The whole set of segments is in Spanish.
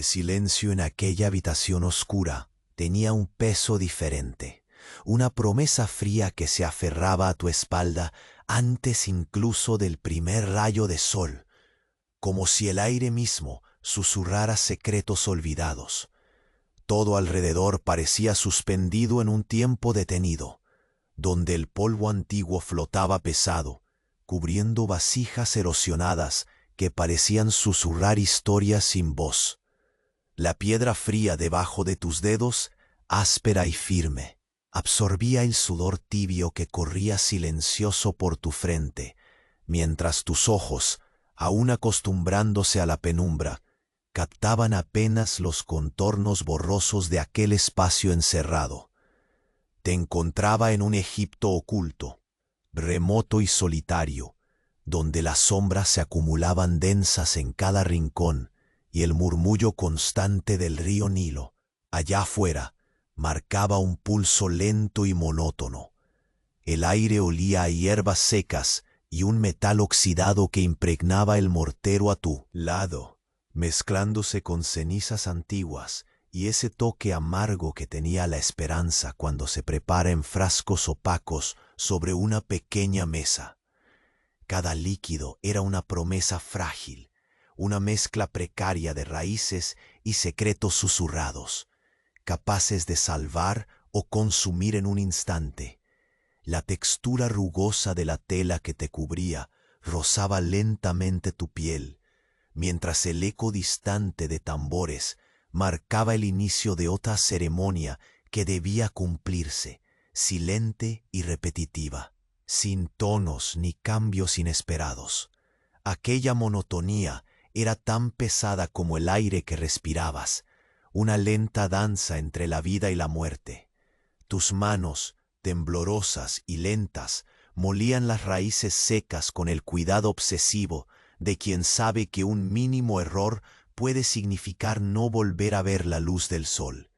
silencio en aquella habitación oscura tenía un peso diferente, una promesa fría que se aferraba a tu espalda antes incluso del primer rayo de sol, como si el aire mismo susurrara secretos olvidados. Todo alrededor parecía suspendido en un tiempo detenido, donde el polvo antiguo flotaba pesado, cubriendo vasijas erosionadas que parecían susurrar historias sin voz. La piedra fría debajo de tus dedos, áspera y firme, absorbía el sudor tibio que corría silencioso por tu frente, mientras tus ojos, aún acostumbrándose a la penumbra, captaban apenas los contornos borrosos de aquel espacio encerrado. Te encontraba en un Egipto oculto, remoto y solitario, donde las sombras se acumulaban densas en cada rincón y el murmullo constante del río Nilo, allá afuera, marcaba un pulso lento y monótono. El aire olía a hierbas secas y un metal oxidado que impregnaba el mortero a tu lado, mezclándose con cenizas antiguas y ese toque amargo que tenía la esperanza cuando se prepara en frascos opacos sobre una pequeña mesa. Cada líquido era una promesa frágil, una mezcla precaria de raíces y secretos susurrados, capaces de salvar o consumir en un instante. La textura rugosa de la tela que te cubría rozaba lentamente tu piel, mientras el eco distante de tambores marcaba el inicio de otra ceremonia que debía cumplirse, silente y repetitiva, sin tonos ni cambios inesperados. Aquella monotonía era tan pesada como el aire que respirabas, una lenta danza entre la vida y la muerte. Tus manos, temblorosas y lentas, molían las raíces secas con el cuidado obsesivo de quien sabe que un mínimo error puede significar no volver a ver la luz del sol.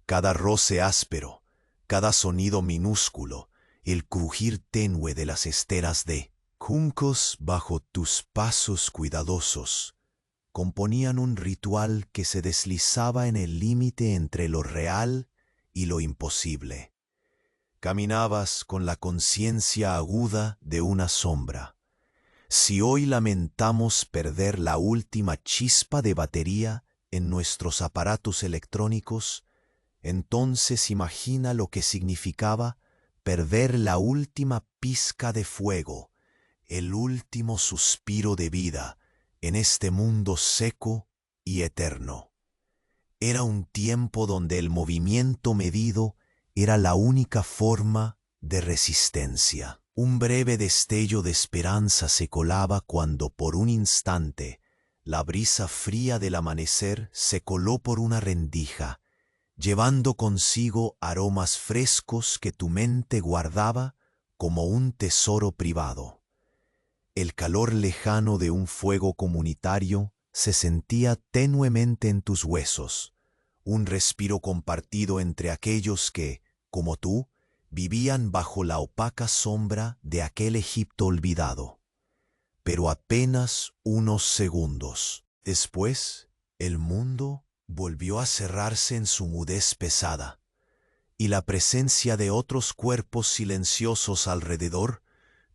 Cada roce áspero, cada sonido minúsculo, el crujir tenue de las esteras de juncos bajo tus pasos cuidadosos, componían un ritual que se deslizaba en el límite entre lo real y lo imposible. Caminabas con la conciencia aguda de una sombra. Si hoy lamentamos perder la última chispa de batería en nuestros aparatos electrónicos, entonces imagina lo que significaba perder la última pizca de fuego, el último suspiro de vida en este mundo seco y eterno. Era un tiempo donde el movimiento medido era la única forma de resistencia. Un breve destello de esperanza se colaba cuando por un instante la brisa fría del amanecer se coló por una rendija, llevando consigo aromas frescos que tu mente guardaba como un tesoro privado. El calor lejano de un fuego comunitario se sentía tenuemente en tus huesos, un respiro compartido entre aquellos que, como tú, vivían bajo la opaca sombra de aquel Egipto olvidado. Pero apenas unos segundos después, el mundo volvió a cerrarse en su mudez pesada, y la presencia de otros cuerpos silenciosos alrededor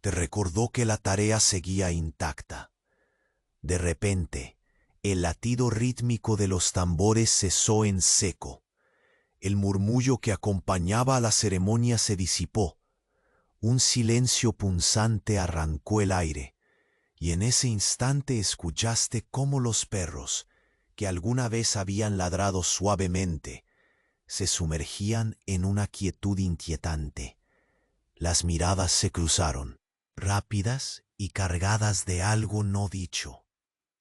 te recordó que la tarea seguía intacta. De repente, el latido rítmico de los tambores cesó en seco. El murmullo que acompañaba a la ceremonia se disipó. Un silencio punzante arrancó el aire, y en ese instante escuchaste cómo los perros, que alguna vez habían ladrado suavemente, se sumergían en una quietud inquietante. Las miradas se cruzaron, rápidas y cargadas de algo no dicho.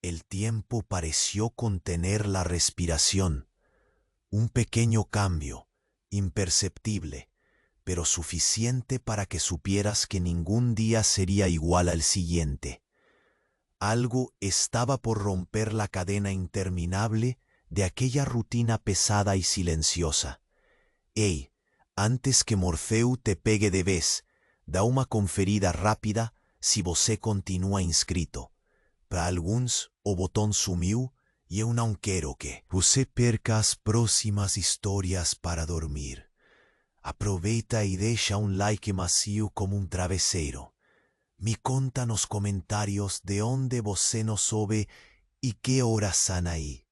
El tiempo pareció contener la respiración. Un pequeño cambio, imperceptible, pero suficiente para que supieras que ningún día sería igual al siguiente. Algo estaba por romper la cadena interminable de aquella rutina pesada y silenciosa. Ei, antes que Morfeu te pegue de vez, da una conferida rápida si você continua inscrito. Para alguns, o botón sumiu y não quero que você perca as próximas histórias para dormir. Aproveita e deixa um like macio como um travesseiro. Me conta nos comentários de onde você nos ouve e que horas são aí.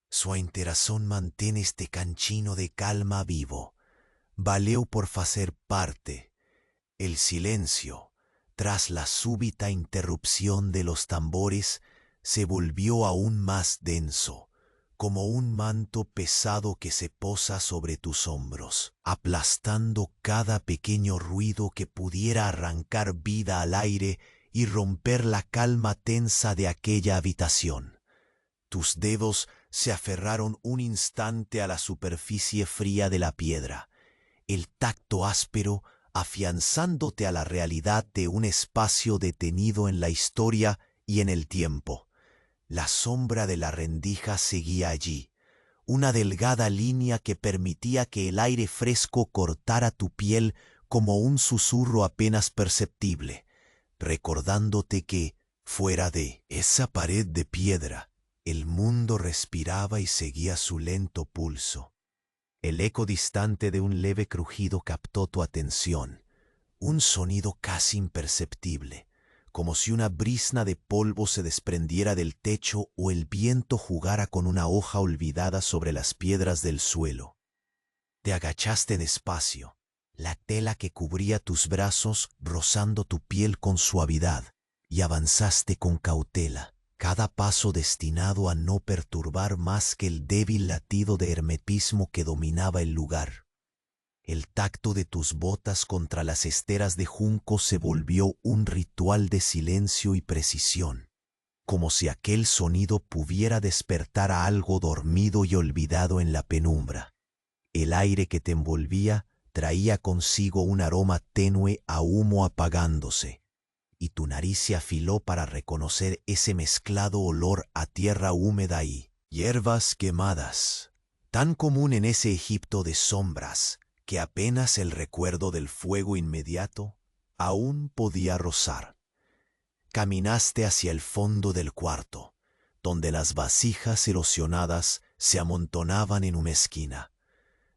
Sua interação mantém este canchino de calma vivo. Valeu por fazer parte. El silencio, tras la súbita interrupción de los tambores, se volvió aún más denso, como un manto pesado que se posa sobre tus hombros, aplastando cada pequeño ruido que pudiera arrancar vida al aire y romper la calma tensa de aquella habitación. Tus dedos se aferraron un instante a la superficie fría de la piedra. El tacto áspero afianzándote a la realidad de un espacio detenido en la historia y en el tiempo. La sombra de la rendija seguía allí, una delgada línea que permitía que el aire fresco cortara tu piel como un susurro apenas perceptible, recordándote que, fuera de esa pared de piedra, el mundo respiraba y seguía su lento pulso. El eco distante de un leve crujido captó tu atención, un sonido casi imperceptible, como si una brisna de polvo se desprendiera del techo o el viento jugara con una hoja olvidada sobre las piedras del suelo. Te agachaste despacio, la tela que cubría tus brazos rozando tu piel con suavidad, y avanzaste con cautela, cada paso destinado a no perturbar más que el débil latido de hermetismo que dominaba el lugar. El tacto de tus botas contra las esteras de junco se volvió un ritual de silencio y precisión, como si aquel sonido pudiera despertar a algo dormido y olvidado en la penumbra. El aire que te envolvía traía consigo un aroma tenue a humo apagándose, y tu nariz se afiló para reconocer ese mezclado olor a tierra húmeda y hierbas quemadas, tan común en ese Egipto de sombras, que apenas el recuerdo del fuego inmediato aún podía rozar. Caminaste hacia el fondo del cuarto, donde las vasijas erosionadas se amontonaban en una esquina,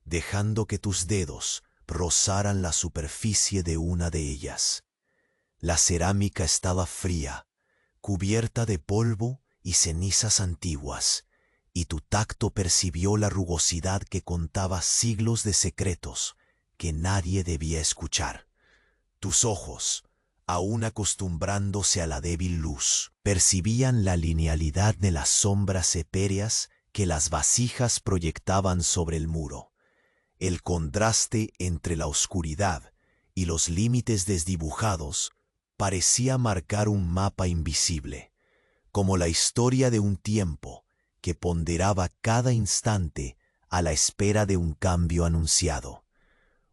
dejando que tus dedos rozaran la superficie de una de ellas. La cerámica estaba fría, cubierta de polvo y cenizas antiguas, y tu tacto percibió la rugosidad que contaba siglos de secretos que nadie debía escuchar. Tus ojos, aún acostumbrándose a la débil luz, percibían la linealidad de las sombras etéreas que las vasijas proyectaban sobre el muro. El contraste entre la oscuridad y los límites desdibujados parecía marcar un mapa invisible, como la historia de un tiempo que ponderaba cada instante a la espera de un cambio anunciado.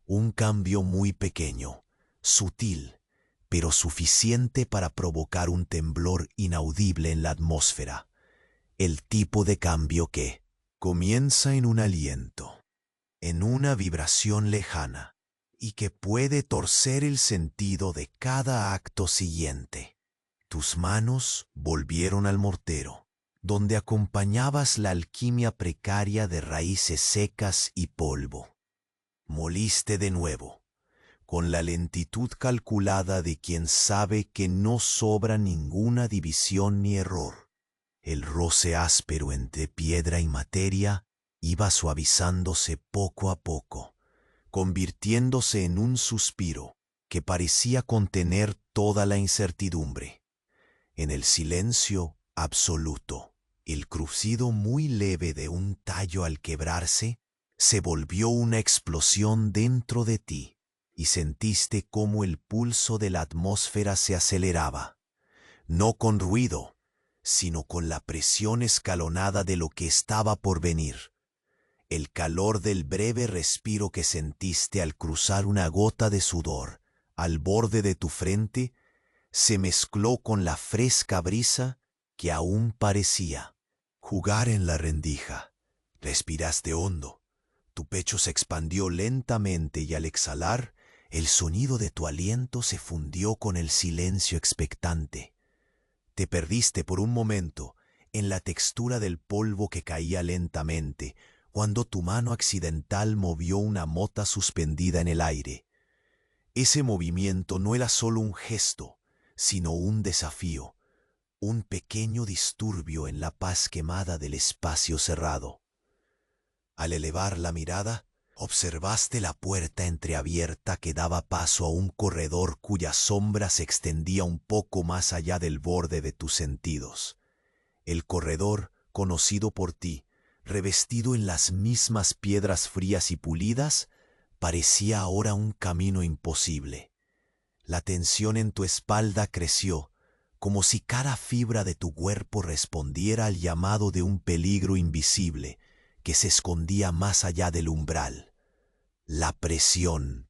Un cambio muy pequeño, sutil, pero suficiente para provocar un temblor inaudible en la atmósfera. El tipo de cambio que comienza en un aliento, en una vibración lejana, y que puede torcer el sentido de cada acto siguiente. Tus manos volvieron al mortero, donde acompañabas la alquimia precaria de raíces secas y polvo. Moliste de nuevo, con la lentitud calculada de quien sabe que no sobra ninguna división ni error. El roce áspero entre piedra y materia iba suavizándose poco a poco, convirtiéndose en un suspiro que parecía contener toda la incertidumbre. En el silencio absoluto, el crujido muy leve de un tallo al quebrarse se volvió una explosión dentro de ti, y sentiste cómo el pulso de la atmósfera se aceleraba, no con ruido, sino con la presión escalonada de lo que estaba por venir. El calor del breve respiro que sentiste al cruzar una gota de sudor al borde de tu frente se mezcló con la fresca brisa que aún parecía jugar en la rendija. Respiraste hondo, tu pecho se expandió lentamente y al exhalar, el sonido de tu aliento se fundió con el silencio expectante. Te perdiste por un momento en la textura del polvo que caía lentamente cuando tu mano accidental movió una mota suspendida en el aire. Ese movimiento no era solo un gesto, sino un desafío, un pequeño disturbio en la paz quemada del espacio cerrado. Al elevar la mirada, observaste la puerta entreabierta que daba paso a un corredor cuya sombra se extendía un poco más allá del borde de tus sentidos. El corredor, conocido por ti, revestido en las mismas piedras frías y pulidas, parecía ahora un camino imposible. La tensión en tu espalda creció, como si cada fibra de tu cuerpo respondiera al llamado de un peligro invisible que se escondía más allá del umbral. La presión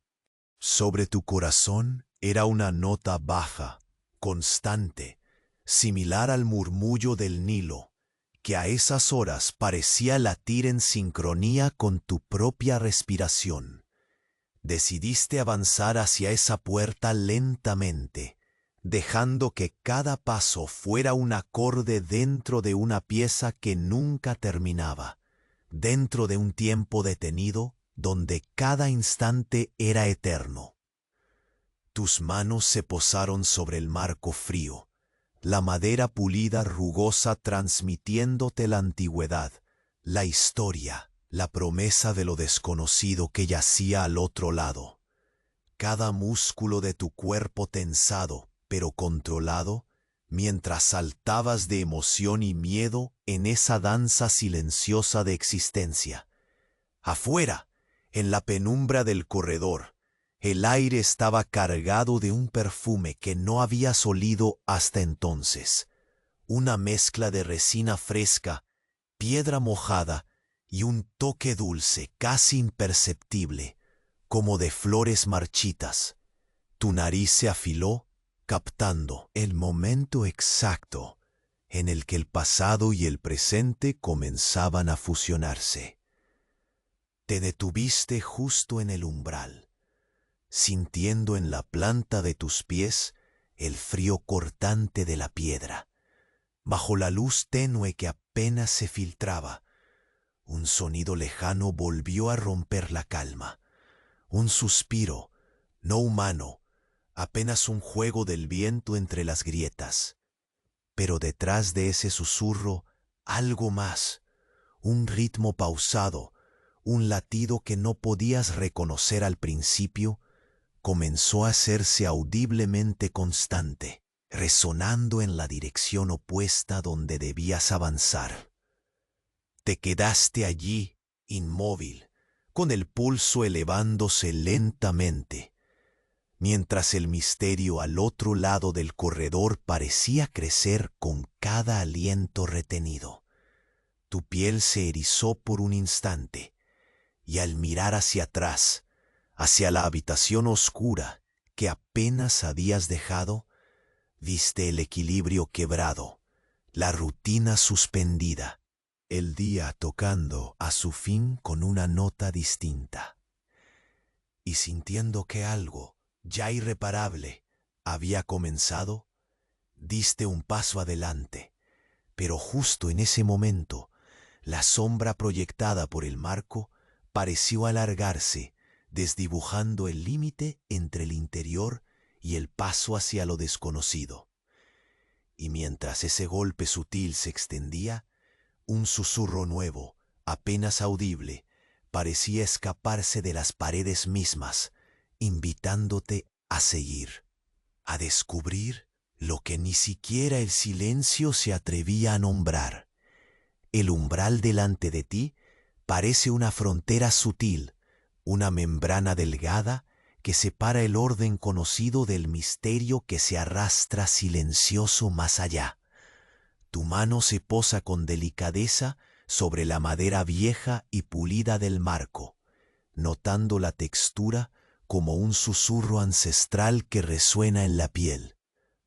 sobre tu corazón era una nota baja, constante, similar al murmullo del Nilo, que a esas horas parecía latir en sincronía con tu propia respiración. Decidiste avanzar hacia esa puerta lentamente, dejando que cada paso fuera un acorde dentro de una pieza que nunca terminaba, dentro de un tiempo detenido donde cada instante era eterno. Tus manos se posaron sobre el marco frío, la madera pulida rugosa transmitiéndote la antigüedad, la historia, la promesa de lo desconocido que yacía al otro lado. Cada músculo de tu cuerpo tensado, pero controlado, mientras saltabas de emoción y miedo en esa danza silenciosa de existencia. Afuera, en la penumbra del corredor, el aire estaba cargado de un perfume que no habías olido hasta entonces, una mezcla de resina fresca, piedra mojada y un toque dulce casi imperceptible, como de flores marchitas. Tu nariz se afiló, captando el momento exacto en el que el pasado y el presente comenzaban a fusionarse. Te detuviste justo en el umbral, sintiendo en la planta de tus pies el frío cortante de la piedra. Bajo la luz tenue que apenas se filtraba, un sonido lejano volvió a romper la calma. Un suspiro, no humano, apenas un juego del viento entre las grietas. Pero detrás de ese susurro, algo más, un ritmo pausado, un latido que no podías reconocer al principio, comenzó a hacerse audiblemente constante, resonando en la dirección opuesta donde debías avanzar. Te quedaste allí, inmóvil, con el pulso elevándose lentamente, mientras el misterio al otro lado del corredor parecía crecer con cada aliento retenido. Tu piel se erizó por un instante, y al mirar hacia atrás, hacia la habitación oscura que apenas habías dejado, viste el equilibrio quebrado, la rutina suspendida, el día tocando a su fin con una nota distinta. Y sintiendo que algo, ya irreparable, había comenzado, diste un paso adelante, pero justo en ese momento, la sombra proyectada por el marco pareció alargarse, desdibujando el límite entre el interior y el paso hacia lo desconocido. Y mientras ese golpe sutil se extendía, un susurro nuevo, apenas audible, parecía escaparse de las paredes mismas, invitándote a seguir, a descubrir lo que ni siquiera el silencio se atrevía a nombrar. El umbral delante de ti parece una frontera sutil, una membrana delgada que separa el orden conocido del misterio que se arrastra silencioso más allá. Tu mano se posa con delicadeza sobre la madera vieja y pulida del marco, notando la textura como un susurro ancestral que resuena en la piel.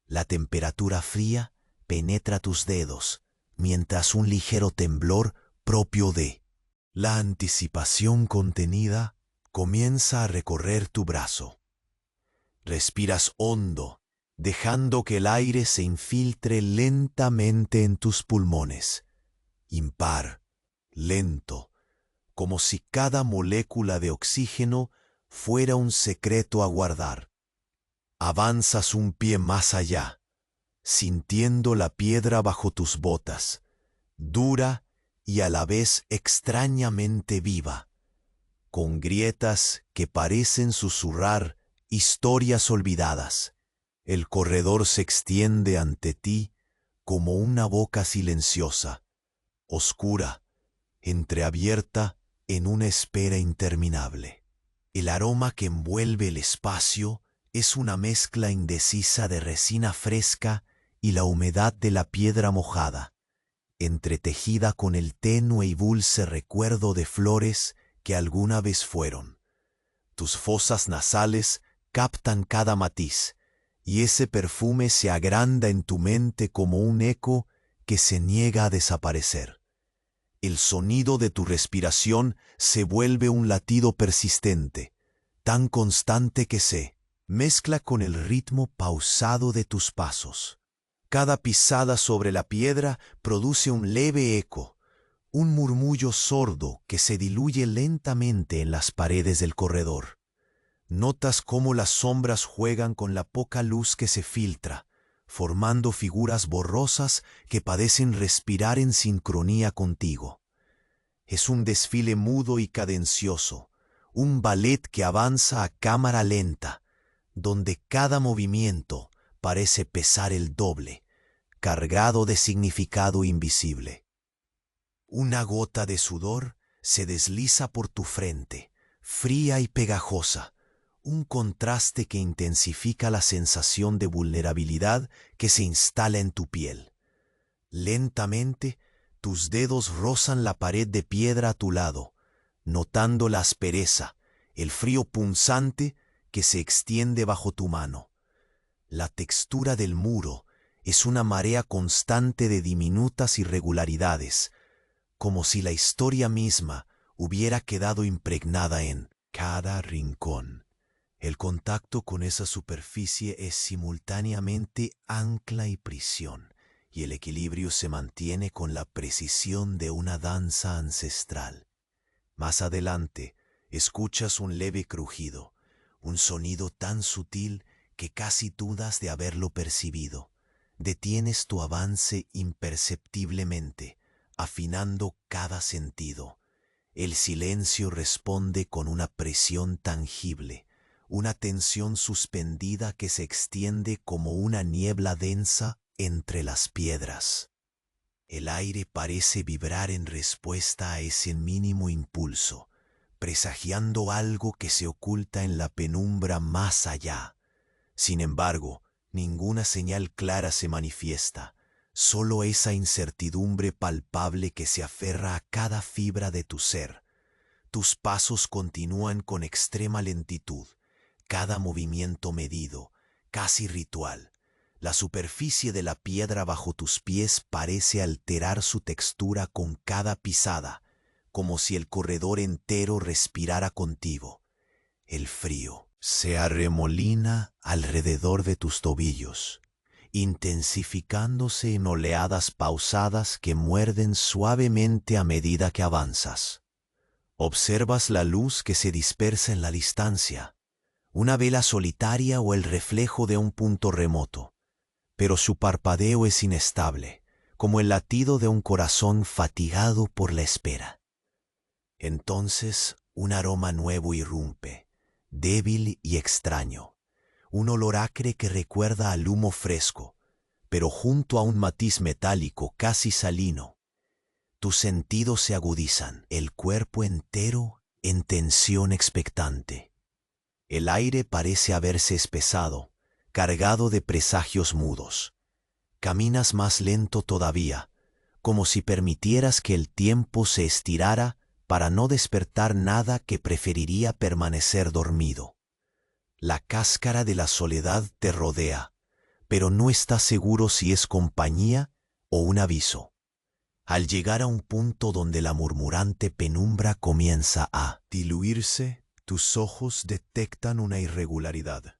La temperatura fría penetra tus dedos, mientras un ligero temblor propio de la anticipación contenida comienza a recorrer tu brazo. Respiras hondo dejando que el aire se infiltre lentamente en tus pulmones. Impar, lento, como si cada molécula de oxígeno fuera un secreto a guardar. Avanzas un pie más allá, sintiendo la piedra bajo tus botas, dura y a la vez extrañamente viva, con grietas que parecen susurrar historias olvidadas. El corredor se extiende ante ti como una boca silenciosa, oscura, entreabierta en una espera interminable. El aroma que envuelve el espacio es una mezcla indecisa de resina fresca y la humedad de la piedra mojada, entretejida con el tenue y dulce recuerdo de flores que alguna vez fueron. Tus fosas nasales captan cada matiz, y ese perfume se agranda en tu mente como un eco que se niega a desaparecer. El sonido de tu respiración se vuelve un latido persistente, tan constante que se mezcla con el ritmo pausado de tus pasos. Cada pisada sobre la piedra produce un leve eco, un murmullo sordo que se diluye lentamente en las paredes del corredor. Notas cómo las sombras juegan con la poca luz que se filtra, formando figuras borrosas que parecen respirar en sincronía contigo. Es un desfile mudo y cadencioso, un ballet que avanza a cámara lenta, donde cada movimiento parece pesar el doble, cargado de significado invisible. Una gota de sudor se desliza por tu frente, fría y pegajosa, un contraste que intensifica la sensación de vulnerabilidad que se instala en tu piel. Lentamente, tus dedos rozan la pared de piedra a tu lado, notando la aspereza, el frío punzante que se extiende bajo tu mano. La textura del muro es una marea constante de diminutas irregularidades, como si la historia misma hubiera quedado impregnada en cada rincón. El contacto con esa superficie es simultáneamente ancla y prisión, y el equilibrio se mantiene con la precisión de una danza ancestral. Más adelante, escuchas un leve crujido, un sonido tan sutil que casi dudas de haberlo percibido. Detienes tu avance imperceptiblemente, afinando cada sentido. El silencio responde con una presión tangible, una tensión suspendida que se extiende como una niebla densa entre las piedras. El aire parece vibrar en respuesta a ese mínimo impulso, presagiando algo que se oculta en la penumbra más allá. Sin embargo, ninguna señal clara se manifiesta, solo esa incertidumbre palpable que se aferra a cada fibra de tu ser. Tus pasos continúan con extrema lentitud, cada movimiento medido, casi ritual. La superficie de la piedra bajo tus pies parece alterar su textura con cada pisada, como si el corredor entero respirara contigo. El frío se arremolina alrededor de tus tobillos, intensificándose en oleadas pausadas que muerden suavemente a medida que avanzas. Observas la luz que se dispersa en la distancia, una vela solitaria o el reflejo de un punto remoto, pero su parpadeo es inestable, como el latido de un corazón fatigado por la espera. Entonces un aroma nuevo irrumpe, débil y extraño, un olor acre que recuerda al humo fresco, pero junto a un matiz metálico casi salino. Tus sentidos se agudizan, el cuerpo entero en tensión expectante. El aire parece haberse espesado, cargado de presagios mudos. Caminas más lento todavía, como si permitieras que el tiempo se estirara para no despertar nada que preferiría permanecer dormido. La cáscara de la soledad te rodea, pero no estás seguro si es compañía o un aviso. Al llegar a un punto donde la murmurante penumbra comienza a diluirse, tus ojos detectan una irregularidad.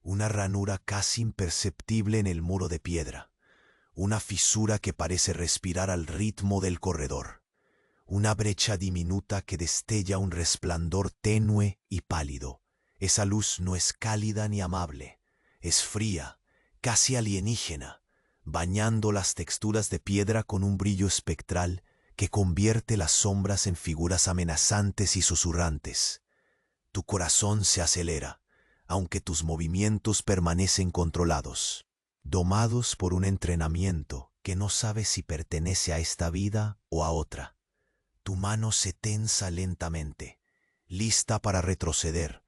una ranura casi imperceptible en el muro de piedra, una fisura que parece respirar al ritmo del corredor, una brecha diminuta que destella un resplandor tenue y pálido. Esa luz no es cálida ni amable, es fría, casi alienígena, bañando las texturas de piedra con un brillo espectral que convierte las sombras en figuras amenazantes y susurrantes. Tu corazón se acelera, aunque tus movimientos permanecen controlados, domados por un entrenamiento que no sabe si pertenece a esta vida o a otra. Tu mano se tensa lentamente, lista para retroceder,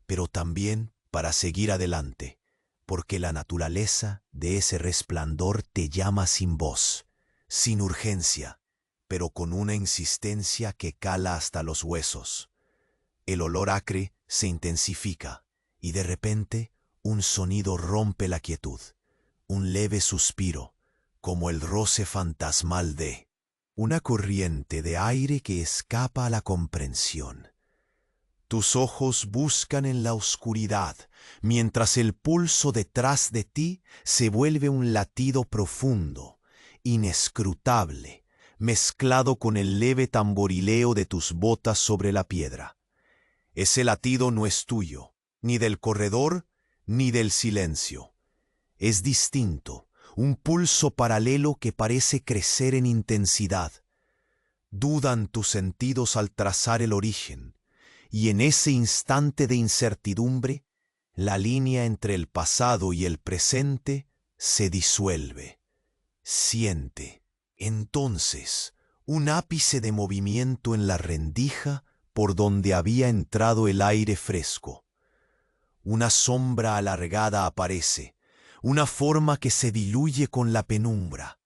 pero también para seguir adelante, porque la naturaleza de ese resplandor te llama sin voz, sin urgencia, pero con una insistencia que cala hasta los huesos. El olor acre se intensifica y de repente un sonido rompe la quietud, un leve suspiro, como el roce fantasmal de una corriente de aire que escapa a la comprensión. Tus ojos buscan en la oscuridad, mientras el pulso detrás de ti se vuelve un latido profundo, inescrutable, mezclado con el leve tamborileo de tus botas sobre la piedra. Ese latido no es tuyo, ni del corredor, ni del silencio. Es distinto, un pulso paralelo que parece crecer en intensidad. Dudan tus sentidos al trazar el origen, y en ese instante de incertidumbre, la línea entre el pasado y el presente se disuelve. Siente, entonces, un ápice de movimiento en la rendija por donde había entrado el aire fresco. Una sombra alargada aparece, una forma que se diluye con la penumbra,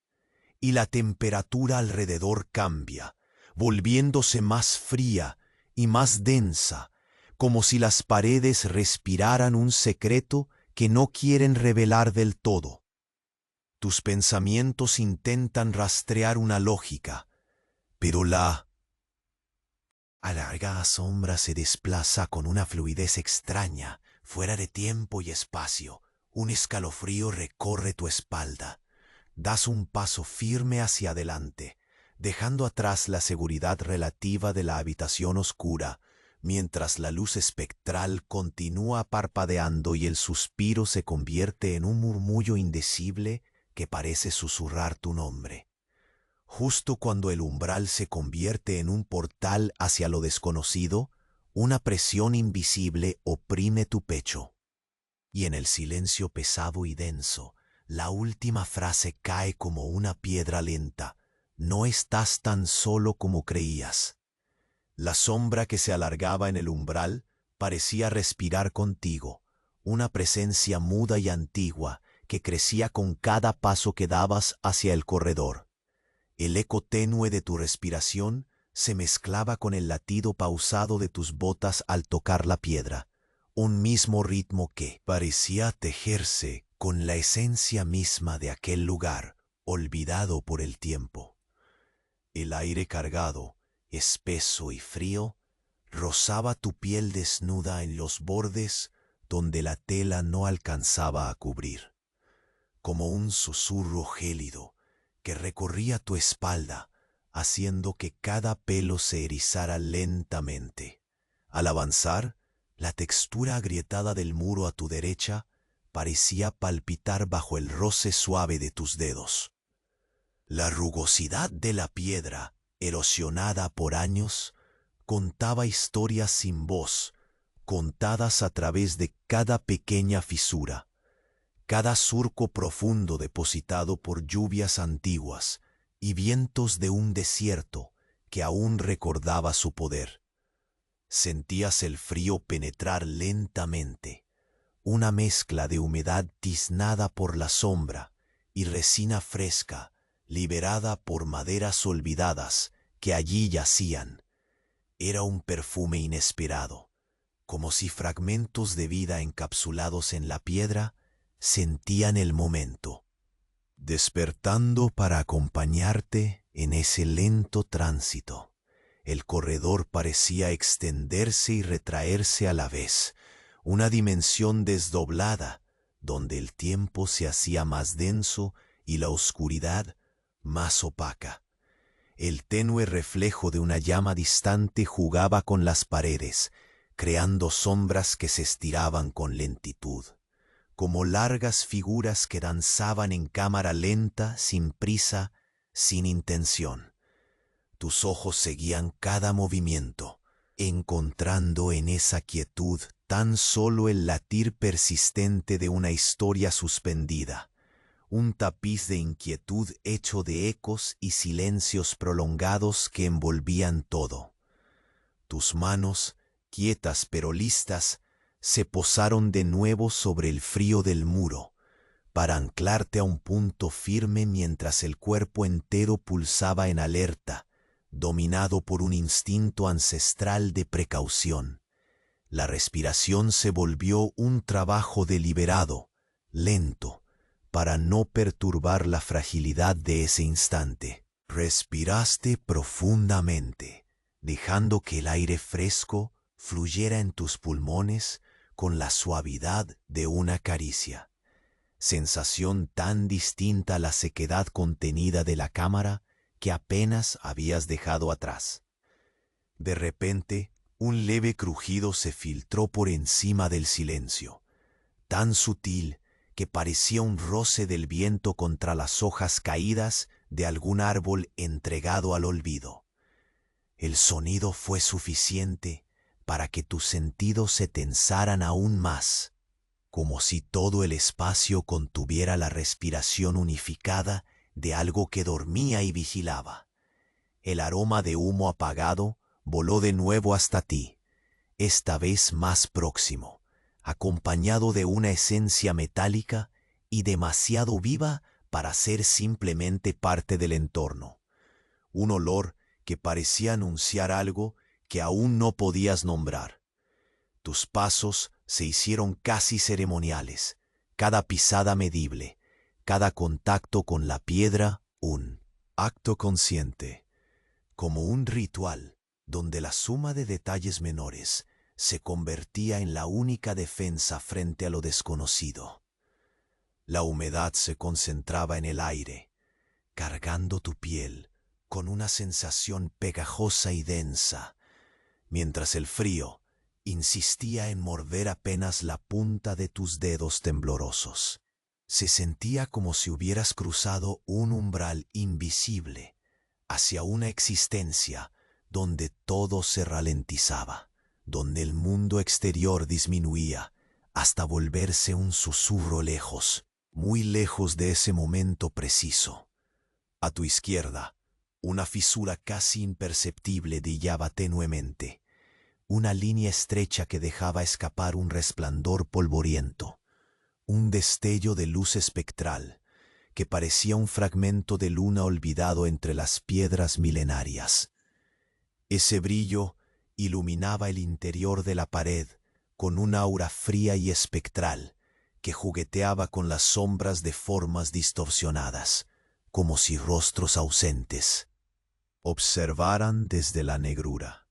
y la temperatura alrededor cambia, volviéndose más fría y más densa, como si las paredes respiraran un secreto que no quieren revelar del todo. Tus pensamientos intentan rastrear una lógica, pero la alargada sombra se desplaza con una fluidez extraña, fuera de tiempo y espacio. Un escalofrío recorre tu espalda. Das un paso firme hacia adelante, dejando atrás la seguridad relativa de la habitación oscura, mientras la luz espectral continúa parpadeando y el suspiro se convierte en un murmullo indecible que parece susurrar tu nombre. Justo cuando el umbral se convierte en un portal hacia lo desconocido, una presión invisible oprime tu pecho. Y en el silencio pesado y denso, la última frase cae como una piedra lenta. No estás tan solo como creías. La sombra que se alargaba en el umbral parecía respirar contigo, una presencia muda y antigua que crecía con cada paso que dabas hacia el corredor. El eco tenue de tu respiración se mezclaba con el latido pausado de tus botas al tocar la piedra, un mismo ritmo que parecía tejerse con la esencia misma de aquel lugar, olvidado por el tiempo. El aire cargado, espeso y frío, rozaba tu piel desnuda en los bordes donde la tela no alcanzaba a cubrir, como un susurro gélido que recorría tu espalda, haciendo que cada pelo se erizara lentamente. Al avanzar, la textura agrietada del muro a tu derecha parecía palpitar bajo el roce suave de tus dedos. La rugosidad de la piedra, erosionada por años, contaba historias sin voz, contadas a través de cada pequeña fisura, cada surco profundo depositado por lluvias antiguas y vientos de un desierto que aún recordaba su poder. Sentías el frío penetrar lentamente, una mezcla de humedad tiznada por la sombra y resina fresca liberada por maderas olvidadas que allí yacían. Era un perfume inesperado, como si fragmentos de vida encapsulados en la piedra sentían el momento, despertando para acompañarte en ese lento tránsito. El corredor parecía extenderse y retraerse a la vez, una dimensión desdoblada, donde el tiempo se hacía más denso y la oscuridad más opaca. El tenue reflejo de una llama distante jugaba con las paredes, creando sombras que se estiraban con lentitud, como largas figuras que danzaban en cámara lenta, sin prisa, sin intención. Tus ojos seguían cada movimiento, encontrando en esa quietud tan solo el latir persistente de una historia suspendida, un tapiz de inquietud hecho de ecos y silencios prolongados que envolvían todo. Tus manos, quietas pero listas, se posaron de nuevo sobre el frío del muro, para anclarte a un punto firme mientras el cuerpo entero pulsaba en alerta, dominado por un instinto ancestral de precaución. La respiración se volvió un trabajo deliberado, lento, para no perturbar la fragilidad de ese instante. Respiraste profundamente, dejando que el aire fresco fluyera en tus pulmones con la suavidad de una caricia. Sensación tan distinta a la sequedad contenida de la cámara que apenas habías dejado atrás. De repente, un leve crujido se filtró por encima del silencio, tan sutil que parecía un roce del viento contra las hojas caídas de algún árbol entregado al olvido. El sonido fue suficiente para que tus sentidos se tensaran aún más, como si todo el espacio contuviera la respiración unificada de algo que dormía y vigilaba. El aroma de humo apagado voló de nuevo hasta ti, esta vez más próximo, acompañado de una esencia metálica y demasiado viva para ser simplemente parte del entorno. Un olor que parecía anunciar algo que aún no podías nombrar. Tus pasos se hicieron casi ceremoniales, cada pisada medible, cada contacto con la piedra un acto consciente, como un ritual donde la suma de detalles menores se convertía en la única defensa frente a lo desconocido. La humedad se concentraba en el aire, cargando tu piel con una sensación pegajosa y densa, mientras el frío insistía en morder apenas la punta de tus dedos temblorosos. Se sentía como si hubieras cruzado un umbral invisible hacia una existencia donde todo se ralentizaba, donde el mundo exterior disminuía hasta volverse un susurro lejos, muy lejos de ese momento preciso. A tu izquierda, una fisura casi imperceptible brillaba tenuemente, una línea estrecha que dejaba escapar un resplandor polvoriento, un destello de luz espectral que parecía un fragmento de luna olvidado entre las piedras milenarias. Ese brillo iluminaba el interior de la pared con un aura fría y espectral que jugueteaba con las sombras de formas distorsionadas, como si rostros ausentes observaran desde la negrura.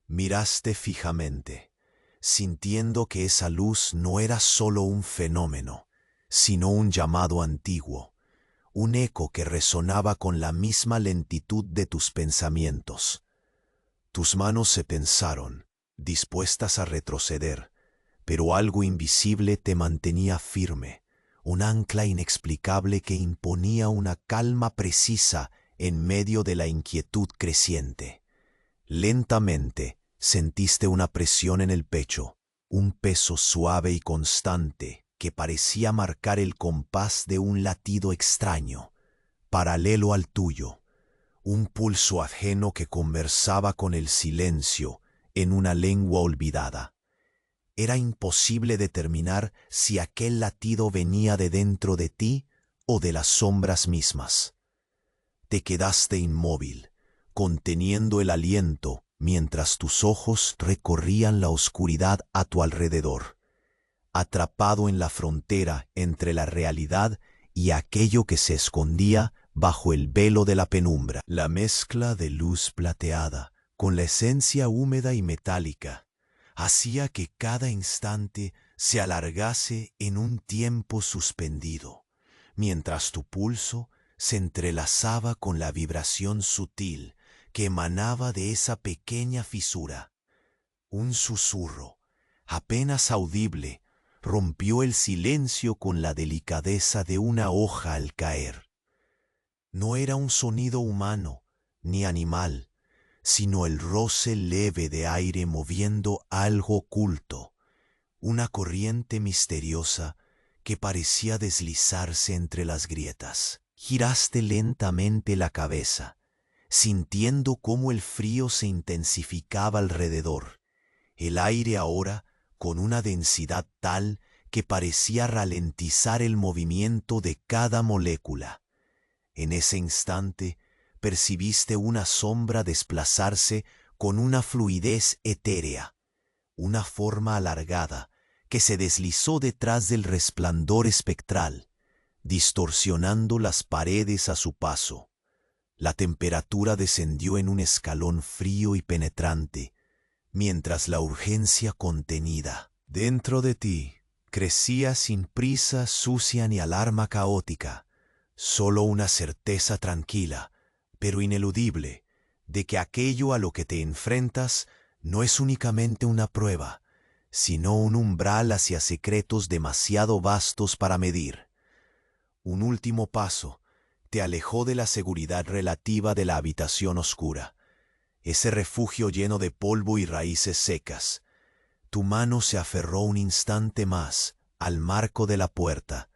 Miraste fijamente, sintiendo que esa luz no era solo un fenómeno, sino un llamado antiguo, un eco que resonaba con la misma lentitud de tus pensamientos. Tus manos se tensaron, dispuestas a retroceder, pero algo invisible te mantenía firme, un ancla inexplicable que imponía una calma precisa en medio de la inquietud creciente. Lentamente sentiste una presión en el pecho, un peso suave y constante que parecía marcar el compás de un latido extraño, paralelo al tuyo, un pulso ajeno que conversaba con el silencio en una lengua olvidada. Era imposible determinar si aquel latido venía de dentro de ti o de las sombras mismas. Te quedaste inmóvil, conteniendo el aliento mientras tus ojos recorrían la oscuridad a tu alrededor, atrapado en la frontera entre la realidad y aquello que se escondía bajo el velo de la penumbra. La mezcla de luz plateada con la esencia húmeda y metálica hacía que cada instante se alargase en un tiempo suspendido, mientras tu pulso se entrelazaba con la vibración sutil que emanaba de esa pequeña fisura. Un susurro, apenas audible, rompió el silencio con la delicadeza de una hoja al caer. No era un sonido humano ni animal, sino el roce leve de aire moviendo algo oculto, una corriente misteriosa que parecía deslizarse entre las grietas. Giraste lentamente la cabeza, sintiendo cómo el frío se intensificaba alrededor. El aire ahora con una densidad tal que parecía ralentizar el movimiento de cada molécula. En ese instante percibiste una sombra desplazarse con una fluidez etérea, una forma alargada que se deslizó detrás del resplandor espectral, distorsionando las paredes a su paso. La temperatura descendió en un escalón frío y penetrante, mientras la urgencia contenida dentro de ti crecía sin prisa sucia ni alarma caótica, solo una certeza tranquila, pero ineludible, de que aquello a lo que te enfrentas no es únicamente una prueba, sino un umbral hacia secretos demasiado vastos para medir. Un último paso te alejó de la seguridad relativa de la habitación oscura, ese refugio lleno de polvo y raíces secas. Tu mano se aferró un instante más al marco de la puerta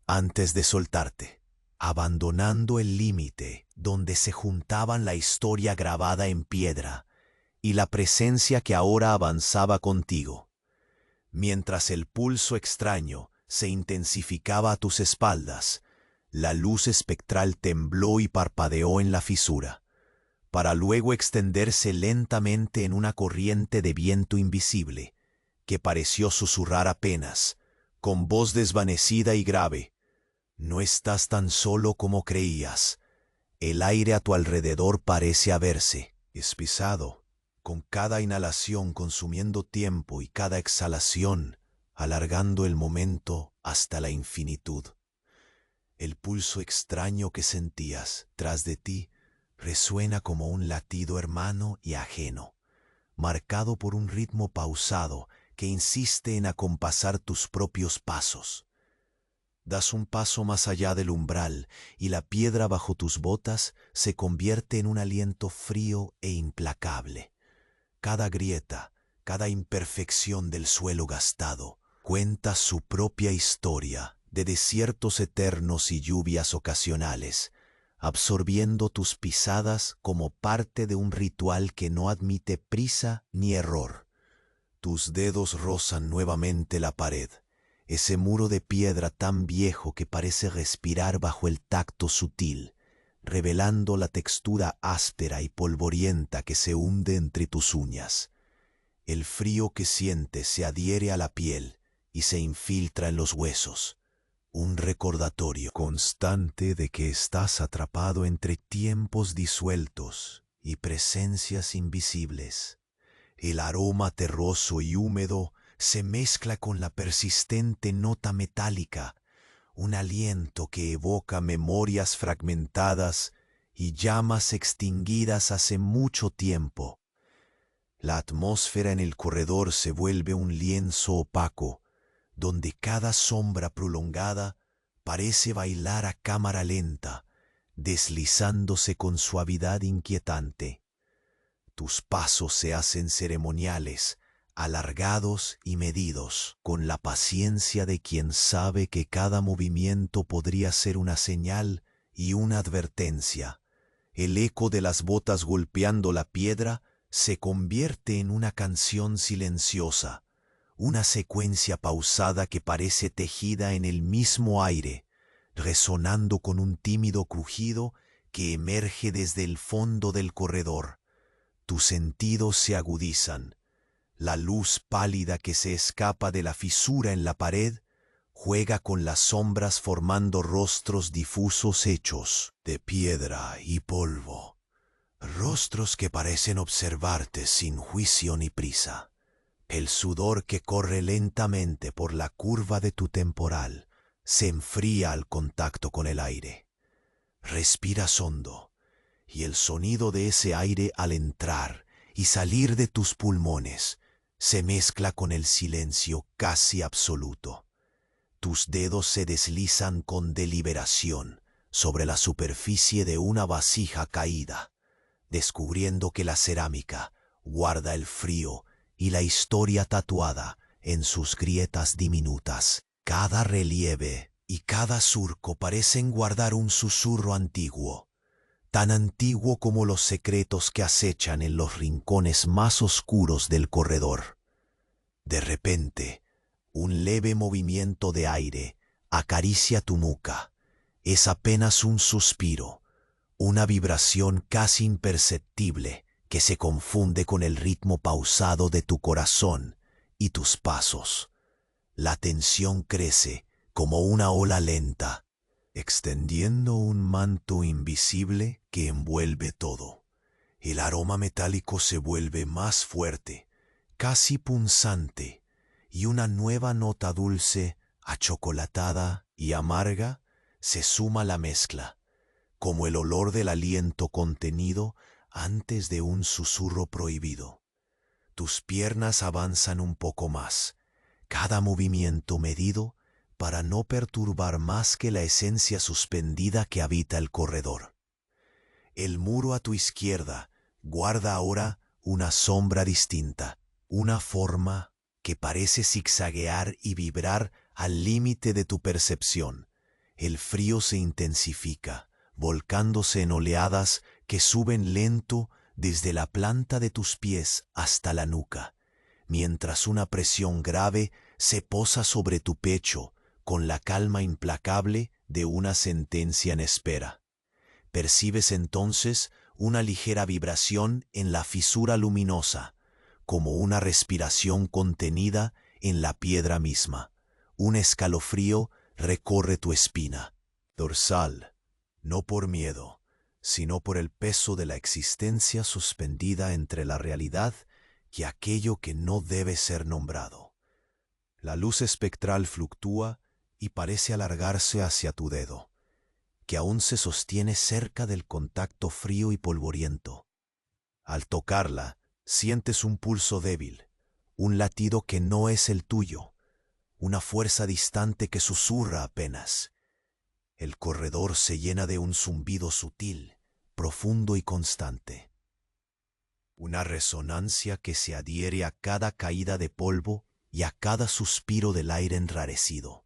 antes de soltarte, abandonando el límite donde se juntaban la historia grabada en piedra y la presencia que ahora avanzaba contigo. Mientras el pulso extraño se intensificaba a tus espaldas, la luz espectral tembló y parpadeó en la fisura, para luego extenderse lentamente en una corriente de viento invisible, que pareció susurrar apenas, con voz desvanecida y grave: «No estás tan solo como creías. El aire a tu alrededor parece haberse espesado, con cada inhalación consumiendo tiempo y cada exhalación alargando el momento hasta la infinitud». El pulso extraño que sentías tras de ti resuena como un latido hermano y ajeno, marcado por un ritmo pausado que insiste en acompasar tus propios pasos. Das un paso más allá del umbral y la piedra bajo tus botas se convierte en un aliento frío e implacable. Cada grieta, cada imperfección del suelo gastado, cuenta su propia historia de desiertos eternos y lluvias ocasionales, absorbiendo tus pisadas como parte de un ritual que no admite prisa ni error. Tus dedos rozan nuevamente la pared, ese muro de piedra tan viejo que parece respirar bajo el tacto sutil, revelando la textura áspera y polvorienta que se hunde entre tus uñas. El frío que sientes se adhiere a la piel y se infiltra en los huesos, un recordatorio constante de que estás atrapado entre tiempos disueltos y presencias invisibles. El aroma terroso y húmedo se mezcla con la persistente nota metálica, un aliento que evoca memorias fragmentadas y llamas extinguidas hace mucho tiempo. La atmósfera en el corredor se vuelve un lienzo opaco, donde cada sombra prolongada parece bailar a cámara lenta, deslizándose con suavidad inquietante. Tus pasos se hacen ceremoniales, alargados y medidos, con la paciencia de quien sabe que cada movimiento podría ser una señal y una advertencia. El eco de las botas golpeando la piedra se convierte en una canción silenciosa, una secuencia pausada que parece tejida en el mismo aire, resonando con un tímido crujido que emerge desde el fondo del corredor. Tus sentidos se agudizan. La luz pálida que se escapa de la fisura en la pared juega con las sombras formando rostros difusos hechos de piedra y polvo. Rostros que parecen observarte sin juicio ni prisa. El sudor que corre lentamente por la curva de tu temporal se enfría al contacto con el aire. Respiras hondo, y el sonido de ese aire al entrar y salir de tus pulmones se mezcla con el silencio casi absoluto. Tus dedos se deslizan con deliberación sobre la superficie de una vasija caída, descubriendo que la cerámica guarda el frío y la historia tatuada en sus grietas diminutas. Cada relieve y cada surco parecen guardar un susurro antiguo, tan antiguo como los secretos que acechan en los rincones más oscuros del corredor. De repente, un leve movimiento de aire acaricia tu nuca. Es apenas un suspiro, una vibración casi imperceptible que se confunde con el ritmo pausado de tu corazón y tus pasos. La tensión crece como una ola lenta, extendiendo un manto invisible que envuelve todo. El aroma metálico se vuelve más fuerte, casi punzante, y una nueva nota dulce, achocolatada y amarga se suma a la mezcla, como el olor del aliento contenido antes de un susurro prohibido. Tus piernas avanzan un poco más, cada movimiento medido para no perturbar más que la esencia suspendida que habita el corredor. El muro a tu izquierda guarda ahora una sombra distinta, una forma que parece zigzaguear y vibrar al límite de tu percepción. El frío se intensifica, volcándose en oleadas que suben lento desde la planta de tus pies hasta la nuca, mientras una presión grave se posa sobre tu pecho con la calma implacable de una sentencia en espera. Percibes entonces una ligera vibración en la fisura luminosa, como una respiración contenida en la piedra misma. Un escalofrío recorre tu espina dorsal, no por miedo, sino por el peso de la existencia suspendida entre la realidad y aquello que no debe ser nombrado. La luz espectral fluctúa y parece alargarse hacia tu dedo, que aún se sostiene cerca del contacto frío y polvoriento. Al tocarla, sientes un pulso débil, un latido que no es el tuyo, una fuerza distante que susurra apenas. El corredor se llena de un zumbido sutil, profundo y constante. Una resonancia que se adhiere a cada caída de polvo y a cada suspiro del aire enrarecido.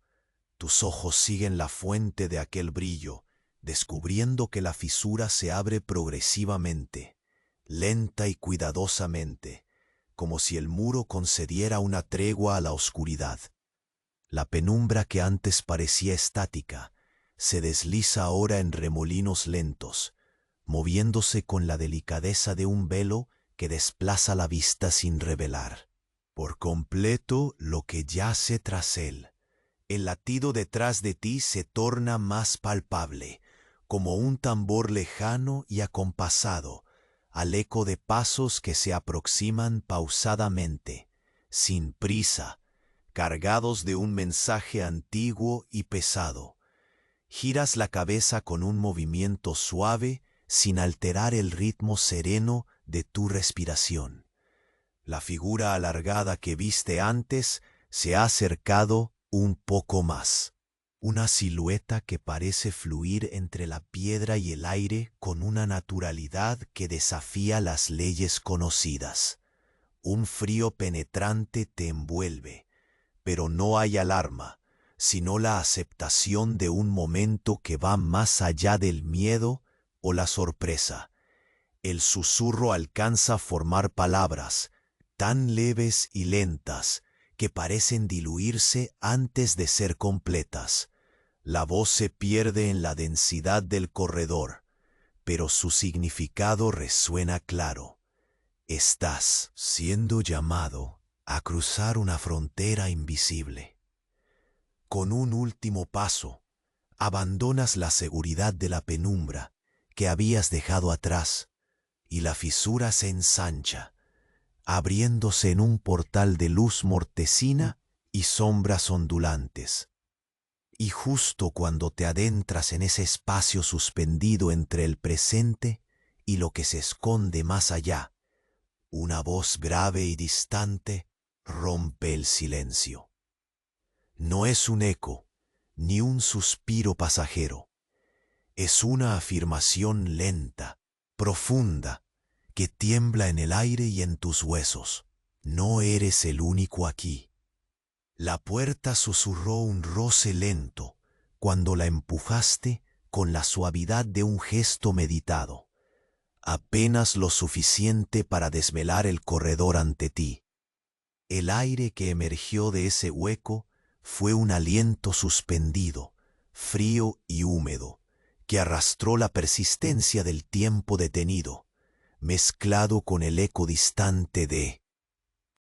Tus ojos siguen la fuente de aquel brillo, descubriendo que la fisura se abre progresivamente, lenta y cuidadosamente, como si el muro concediera una tregua a la oscuridad. La penumbra que antes parecía estática se desliza ahora en remolinos lentos, moviéndose con la delicadeza de un velo que desplaza la vista sin revelar por completo lo que yace tras él. El latido detrás de ti se torna más palpable, como un tambor lejano y acompasado, al eco de pasos que se aproximan pausadamente, sin prisa, cargados de un mensaje antiguo y pesado. Giras la cabeza con un movimiento suave, sin alterar el ritmo sereno de tu respiración. La figura alargada que viste antes se ha acercado un poco más. Una silueta que parece fluir entre la piedra y el aire con una naturalidad que desafía las leyes conocidas. Un frío penetrante te envuelve, pero no hay alarma, sino la aceptación de un momento que va más allá del miedo o la sorpresa. El susurro alcanza a formar palabras, tan leves y lentas, que parecen diluirse antes de ser completas. La voz se pierde en la densidad del corredor, pero su significado resuena claro. Estás siendo llamado a cruzar una frontera invisible. Con un último paso, abandonas la seguridad de la penumbra que habías dejado atrás, y la fisura se ensancha, abriéndose en un portal de luz mortecina y sombras ondulantes. Y justo cuando te adentras en ese espacio suspendido entre el presente y lo que se esconde más allá, una voz grave y distante rompe el silencio. No es un eco, ni un suspiro pasajero. Es una afirmación lenta, profunda, que tiembla en el aire y en tus huesos. No eres el único aquí. La puerta susurró un roce lento cuando la empujaste con la suavidad de un gesto meditado, apenas lo suficiente para desvelar el corredor ante ti. El aire que emergió de ese hueco fue un aliento suspendido, frío y húmedo, que arrastró la persistencia del tiempo detenido, mezclado con el eco distante de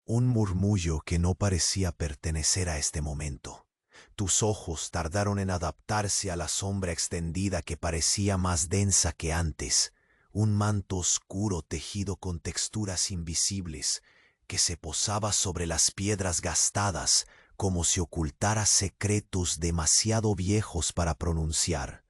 un murmullo que no parecía pertenecer a este momento. Tus ojos tardaron en adaptarse a la sombra extendida que parecía más densa que antes, un manto oscuro tejido con texturas invisibles que se posaba sobre las piedras gastadas como si ocultara secretos demasiado viejos para pronunciar.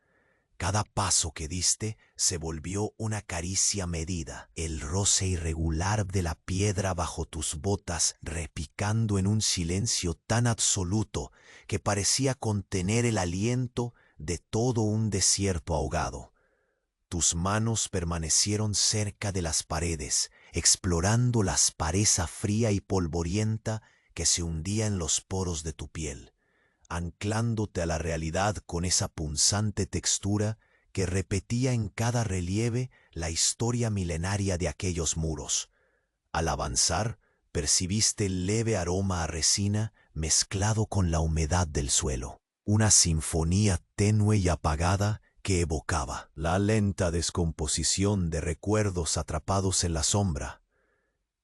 Cada paso que diste se volvió una caricia medida, el roce irregular de la piedra bajo tus botas repicando en un silencio tan absoluto que parecía contener el aliento de todo un desierto ahogado. Tus manos permanecieron cerca de las paredes, explorando la aspereza fría y polvorienta que se hundía en los poros de tu piel, anclándote a la realidad con esa punzante textura que repetía en cada relieve la historia milenaria de aquellos muros. Al avanzar, percibiste el leve aroma a resina mezclado con la humedad del suelo, una sinfonía tenue y apagada que evocaba la lenta descomposición de recuerdos atrapados en la sombra.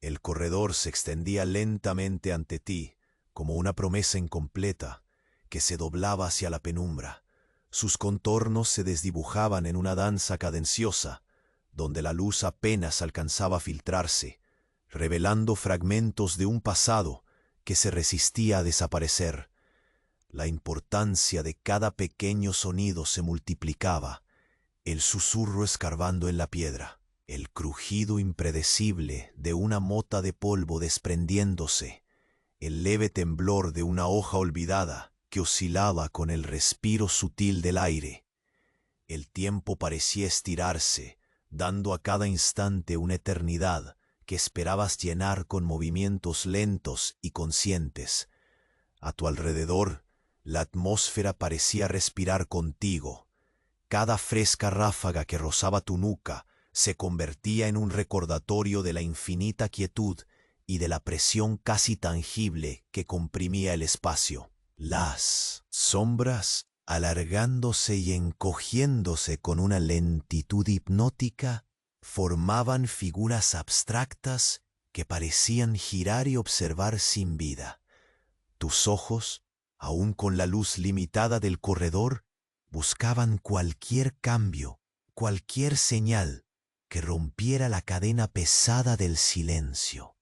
El corredor se extendía lentamente ante ti, como una promesa incompleta, que se doblaba hacia la penumbra. Sus contornos se desdibujaban en una danza cadenciosa, donde la luz apenas alcanzaba a filtrarse, revelando fragmentos de un pasado que se resistía a desaparecer. La importancia de cada pequeño sonido se multiplicaba, el susurro escarbando en la piedra, el crujido impredecible de una mota de polvo desprendiéndose, el leve temblor de una hoja olvidada que oscilaba con el respiro sutil del aire. El tiempo parecía estirarse, dando a cada instante una eternidad que esperabas llenar con movimientos lentos y conscientes. A tu alrededor, la atmósfera parecía respirar contigo. Cada fresca ráfaga que rozaba tu nuca se convertía en un recordatorio de la infinita quietud y de la presión casi tangible que comprimía el espacio. Las sombras, alargándose y encogiéndose con una lentitud hipnótica, formaban figuras abstractas que parecían girar y observar sin vida. Tus ojos, aun con la luz limitada del corredor, buscaban cualquier cambio, cualquier señal que rompiera la cadena pesada del silencio.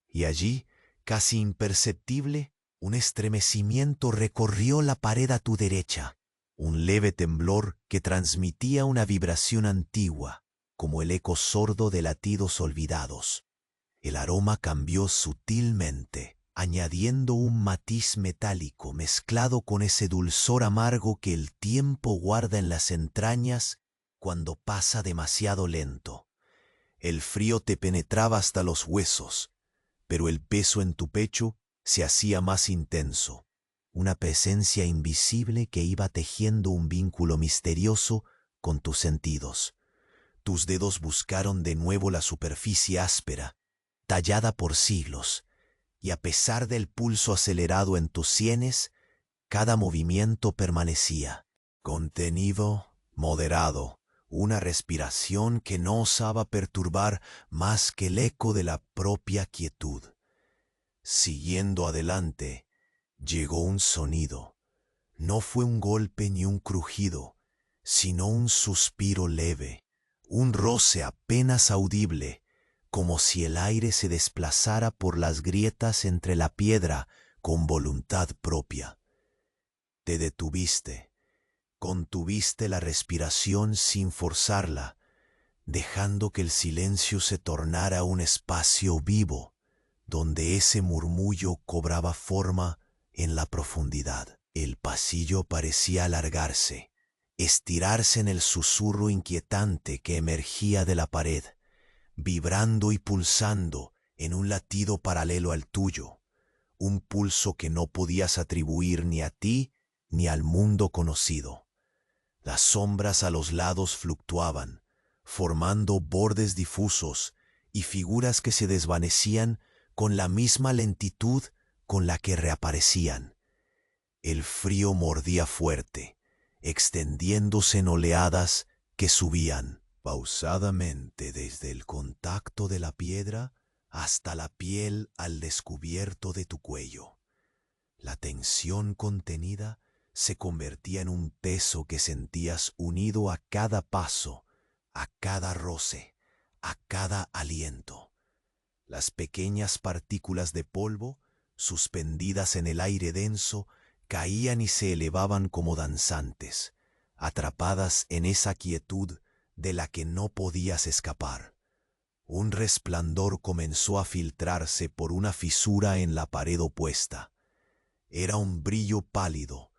Y allí, casi imperceptible, un estremecimiento recorrió la pared a tu derecha, un leve temblor que transmitía una vibración antigua, como el eco sordo de latidos olvidados. El aroma cambió sutilmente, añadiendo un matiz metálico mezclado con ese dulzor amargo que el tiempo guarda en las entrañas cuando pasa demasiado lento. El frío te penetraba hasta los huesos, pero el peso en tu pecho se hacía más intenso, una presencia invisible que iba tejiendo un vínculo misterioso con tus sentidos. Tus dedos buscaron de nuevo la superficie áspera, tallada por siglos, y a pesar del pulso acelerado en tus sienes, cada movimiento permanecía contenido, moderado, una respiración que no osaba perturbar más que el eco de la propia quietud. Siguiendo adelante, llegó un sonido. No fue un golpe ni un crujido, sino un suspiro leve, un roce apenas audible, como si el aire se desplazara por las grietas entre la piedra con voluntad propia. Te detuviste, contuviste la respiración sin forzarla, dejando que el silencio se tornara un espacio vivo, donde ese murmullo cobraba forma en la profundidad. El pasillo parecía alargarse, estirarse en el susurro inquietante que emergía de la pared, vibrando y pulsando en un latido paralelo al tuyo, un pulso que no podías atribuir ni a ti ni al mundo conocido. Las sombras a los lados fluctuaban, formando bordes difusos y figuras que se desvanecían con la misma lentitud con la que reaparecían. El frío mordía fuerte, extendiéndose en oleadas que subían pausadamente desde el contacto de la piedra hasta la piel al descubierto de tu cuello. La tensión contenida se convertía en un peso que sentías unido a cada paso, a cada roce, a cada aliento. Las pequeñas partículas de polvo, suspendidas en el aire denso, caían y se elevaban como danzantes, atrapadas en esa quietud de la que no podías escapar. Un resplandor comenzó a filtrarse por una fisura en la pared opuesta. Era un brillo pálido,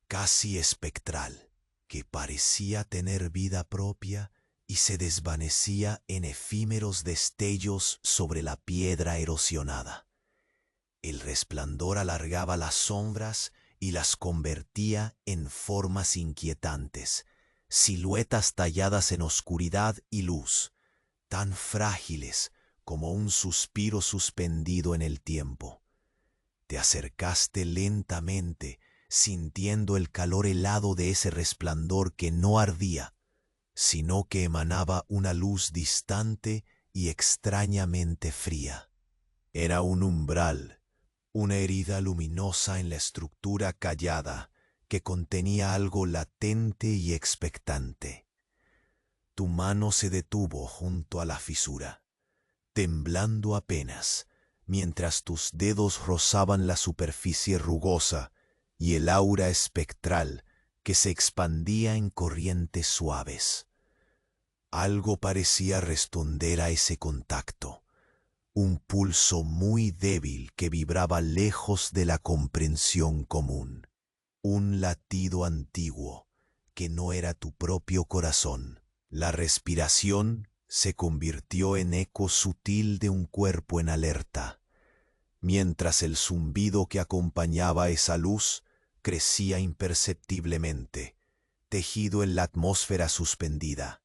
casi espectral, que parecía tener vida propia y se desvanecía en efímeros destellos sobre la piedra erosionada. El resplandor alargaba las sombras y las convertía en formas inquietantes, siluetas talladas en oscuridad y luz, tan frágiles como un suspiro suspendido en el tiempo. Te acercaste lentamente, sintiendo el calor helado de ese resplandor que no ardía, sino que emanaba una luz distante y extrañamente fría. Era un umbral, una herida luminosa en la estructura callada que contenía algo latente y expectante. Tu mano se detuvo junto a la fisura, temblando apenas, mientras tus dedos rozaban la superficie rugosa y el aura espectral que se expandía en corrientes suaves. Algo parecía responder a ese contacto, un pulso muy débil que vibraba lejos de la comprensión común, un latido antiguo que no era tu propio corazón. La respiración se convirtió en eco sutil de un cuerpo en alerta, mientras el zumbido que acompañaba esa luz crecía imperceptiblemente, tejido en la atmósfera suspendida.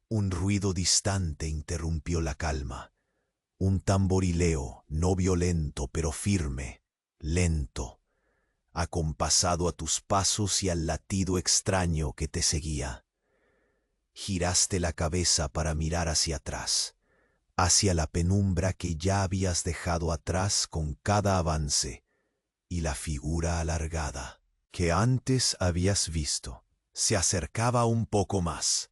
Un ruido distante interrumpió la calma, un tamborileo no violento pero firme, lento, acompasado a tus pasos y al latido extraño que te seguía. Giraste la cabeza para mirar hacia atrás, hacia la penumbra que ya habías dejado atrás con cada avance, y la figura alargada que antes habías visto se acercaba un poco más,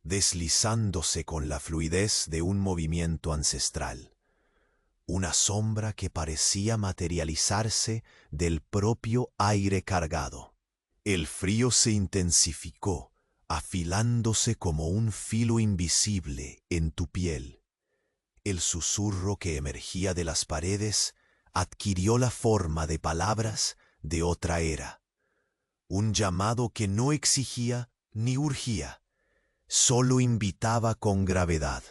deslizándose con la fluidez de un movimiento ancestral. Una sombra que parecía materializarse del propio aire cargado. El frío se intensificó, afilándose como un filo invisible en tu piel. El susurro que emergía de las paredes adquirió la forma de palabras de otra era. Un llamado que no exigía ni urgía, solo invitaba con gravedad.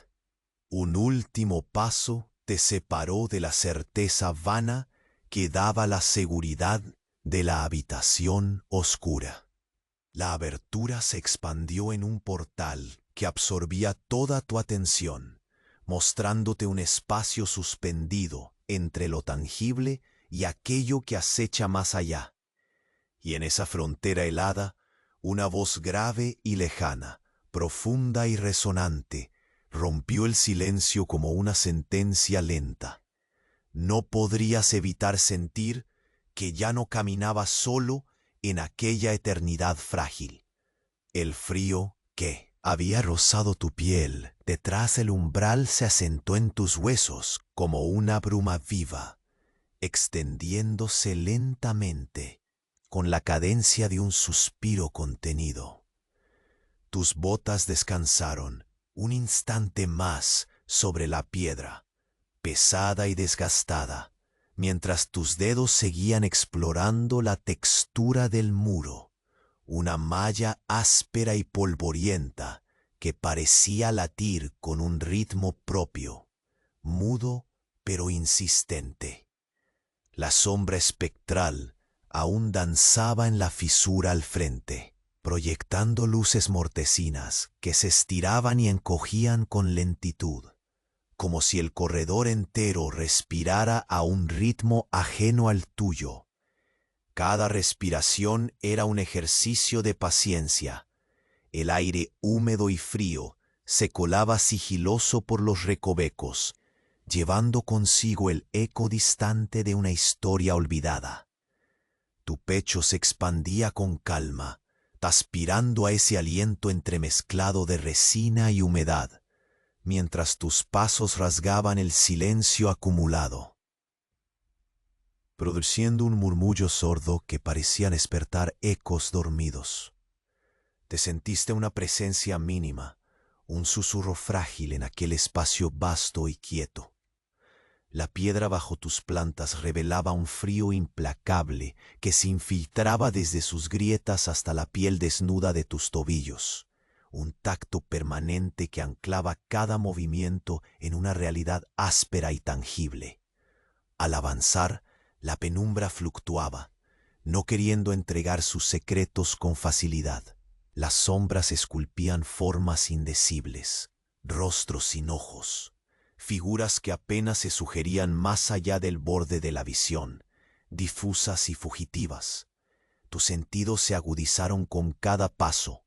Un último paso te separó de la certeza vana que daba la seguridad de la habitación oscura. La abertura se expandió en un portal que absorbía toda tu atención, mostrándote un espacio suspendido entre lo tangible y aquello que acecha más allá. Y en esa frontera helada, una voz grave y lejana, profunda y resonante, rompió el silencio como una sentencia lenta. No podrías evitar sentir que ya no caminabas solo en aquella eternidad frágil. El frío, ¿qué? Había rozado tu piel, detrás el umbral se asentó en tus huesos como una bruma viva, extendiéndose lentamente, con la cadencia de un suspiro contenido. Tus botas descansaron un instante más sobre la piedra, pesada y desgastada, mientras tus dedos seguían explorando la textura del muro, una malla áspera y polvorienta que parecía latir con un ritmo propio, mudo pero insistente. La sombra espectral aún danzaba en la fisura al frente, proyectando luces mortecinas que se estiraban y encogían con lentitud, como si el corredor entero respirara a un ritmo ajeno al tuyo. Cada respiración era un ejercicio de paciencia. El aire húmedo y frío se colaba sigiloso por los recovecos, llevando consigo el eco distante de una historia olvidada. Tu pecho se expandía con calma, aspirando a ese aliento entremezclado de resina y humedad, mientras tus pasos rasgaban el silencio acumulado, produciendo un murmullo sordo que parecía despertar ecos dormidos. Te sentiste una presencia mínima, un susurro frágil en aquel espacio vasto y quieto. La piedra bajo tus plantas revelaba un frío implacable que se infiltraba desde sus grietas hasta la piel desnuda de tus tobillos, un tacto permanente que anclaba cada movimiento en una realidad áspera y tangible. Al avanzar, la penumbra fluctuaba, no queriendo entregar sus secretos con facilidad. Las sombras esculpían formas indecibles, rostros sin ojos, figuras que apenas se sugerían más allá del borde de la visión, difusas y fugitivas. Tus sentidos se agudizaron con cada paso.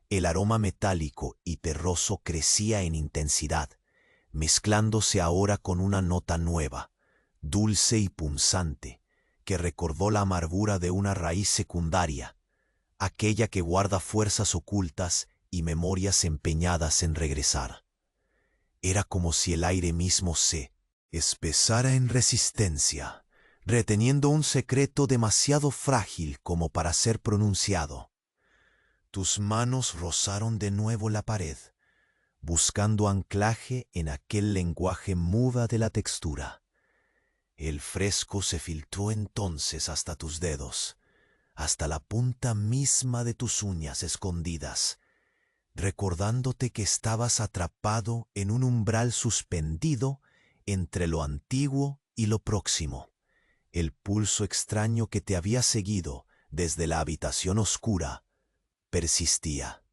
El aroma metálico y terroso crecía en intensidad, mezclándose ahora con una nota nueva, dulce y punzante, que recordó la amargura de una raíz secundaria, aquella que guarda fuerzas ocultas y memorias empeñadas en regresar. Era como si el aire mismo se espesara en resistencia, reteniendo un secreto demasiado frágil como para ser pronunciado. Tus manos rozaron de nuevo la pared, buscando anclaje en aquel lenguaje muda de la textura. El fresco se filtró entonces hasta tus dedos, hasta la punta misma de tus uñas escondidas, recordándote que estabas atrapado en un umbral suspendido entre lo antiguo y lo próximo. El pulso extraño que te había seguido desde la habitación oscura persistía,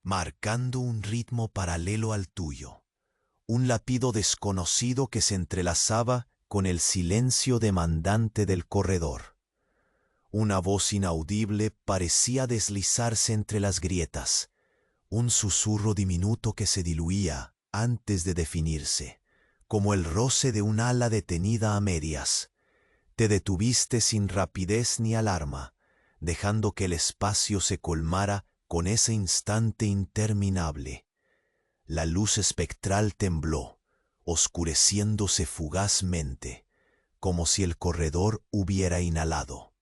marcando un ritmo paralelo al tuyo, un latido desconocido que se entrelazaba con el silencio demandante del corredor. Una voz inaudible parecía deslizarse entre las grietas, un susurro diminuto que se diluía antes de definirse, como el roce de un ala detenida a medias. Te detuviste sin rapidez ni alarma, dejando que el espacio se colmara con ese instante interminable. La luz espectral tembló, oscureciéndose fugazmente, como si el corredor hubiera inhalado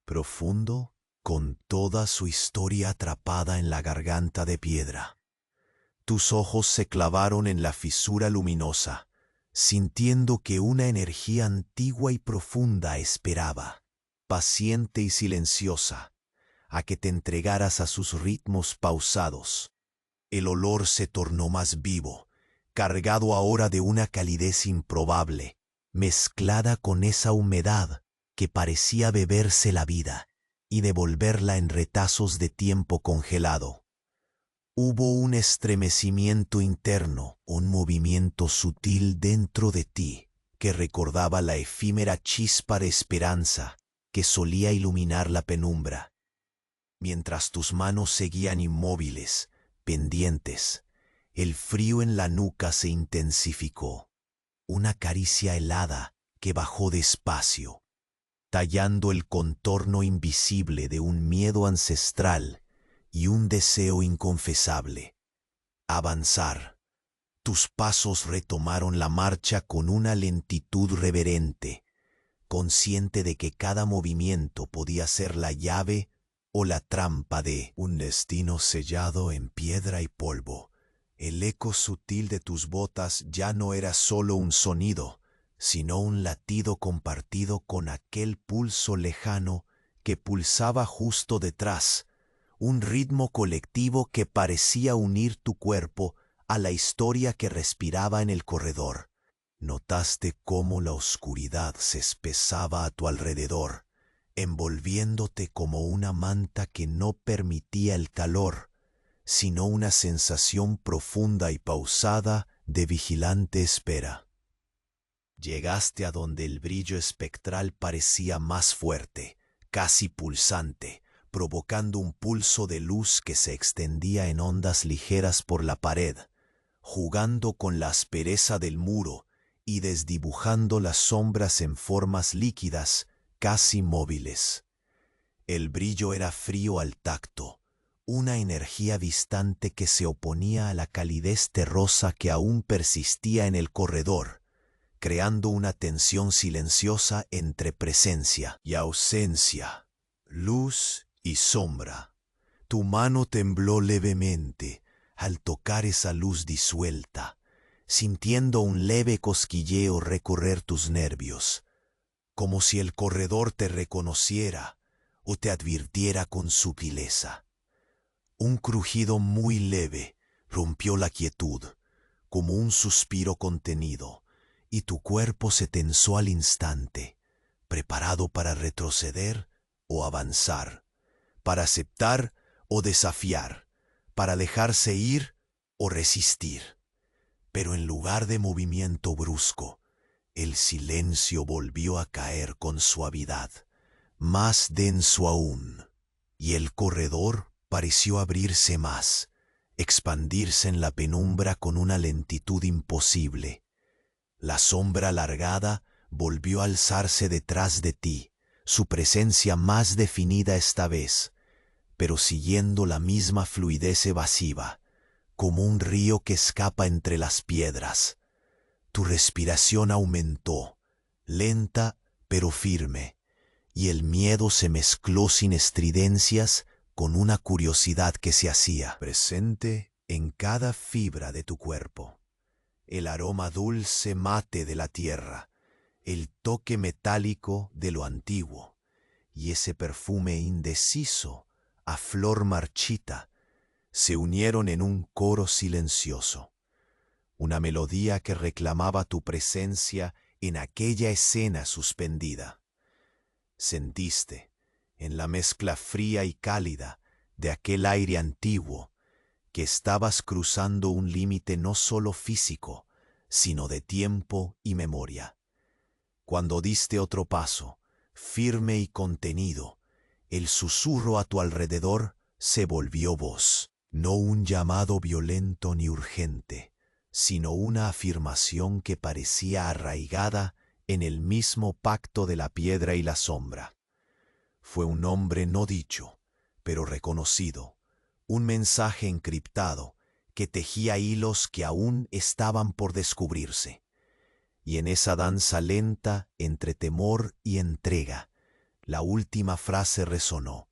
profundo, con toda su historia atrapada en la garganta de piedra. Tus ojos se clavaron en la fisura luminosa, sintiendo que una energía antigua y profunda esperaba, paciente y silenciosa, a que te entregaras a sus ritmos pausados. El olor se tornó más vivo, cargado ahora de una calidez improbable, mezclada con esa humedad que parecía beberse la vida y devolverla en retazos de tiempo congelado. Hubo un estremecimiento interno, un movimiento sutil dentro de ti que recordaba la efímera chispa de esperanza que solía iluminar la penumbra. Mientras tus manos seguían inmóviles, pendientes, el frío en la nuca se intensificó. Una caricia helada que bajó despacio, tallando el contorno invisible de un miedo ancestral y un deseo inconfesable: avanzar. Tus pasos retomaron la marcha con una lentitud reverente, consciente de que cada movimiento podía ser la llave o la trampa de un destino sellado en piedra y polvo. El eco sutil de tus botas ya no era solo un sonido, sino un latido compartido con aquel pulso lejano que pulsaba justo detrás, un ritmo colectivo que parecía unir tu cuerpo a la historia que respiraba en el corredor. Notaste cómo la oscuridad se espesaba a tu alrededor, envolviéndote como una manta que no permitía el calor, sino una sensación profunda y pausada de vigilante espera. Llegaste a donde el brillo espectral parecía más fuerte, casi pulsante, provocando un pulso de luz que se extendía en ondas ligeras por la pared, jugando con la aspereza del muro y desdibujando las sombras en formas líquidas, casi móviles. El brillo era frío al tacto, una energía distante que se oponía a la calidez terrosa que aún persistía en el corredor, creando una tensión silenciosa entre presencia y ausencia, luz y sombra. Tu mano tembló levemente al tocar esa luz disuelta, sintiendo un leve cosquilleo recorrer tus nervios, como si el corredor te reconociera o te advirtiera con sutileza. Un crujido muy leve rompió la quietud, como un suspiro contenido, y tu cuerpo se tensó al instante, preparado para retroceder o avanzar, para aceptar o desafiar, para dejarse ir o resistir. Pero en lugar de movimiento brusco, el silencio volvió a caer con suavidad, más denso aún, y el corredor pareció abrirse más, expandirse en la penumbra con una lentitud imposible. La sombra alargada volvió a alzarse detrás de ti, su presencia más definida esta vez, pero siguiendo la misma fluidez evasiva, como un río que escapa entre las piedras. Tu respiración aumentó, lenta pero firme, y el miedo se mezcló sin estridencias con una curiosidad que se hacía presente en cada fibra de tu cuerpo. El aroma dulce mate de la tierra, el toque metálico de lo antiguo, y ese perfume indeciso a flor marchita se unieron en un coro silencioso, una melodía que reclamaba tu presencia en aquella escena suspendida. Sentiste, en la mezcla fría y cálida de aquel aire antiguo, que estabas cruzando un límite no solo físico, sino de tiempo y memoria. Cuando diste otro paso, firme y contenido, el susurro a tu alrededor se volvió voz, no un llamado violento ni urgente, sino una afirmación que parecía arraigada en el mismo pacto de la piedra y la sombra. Fue un nombre no dicho, pero reconocido, un mensaje encriptado que tejía hilos que aún estaban por descubrirse. Y en esa danza lenta entre temor y entrega, la última frase resonó,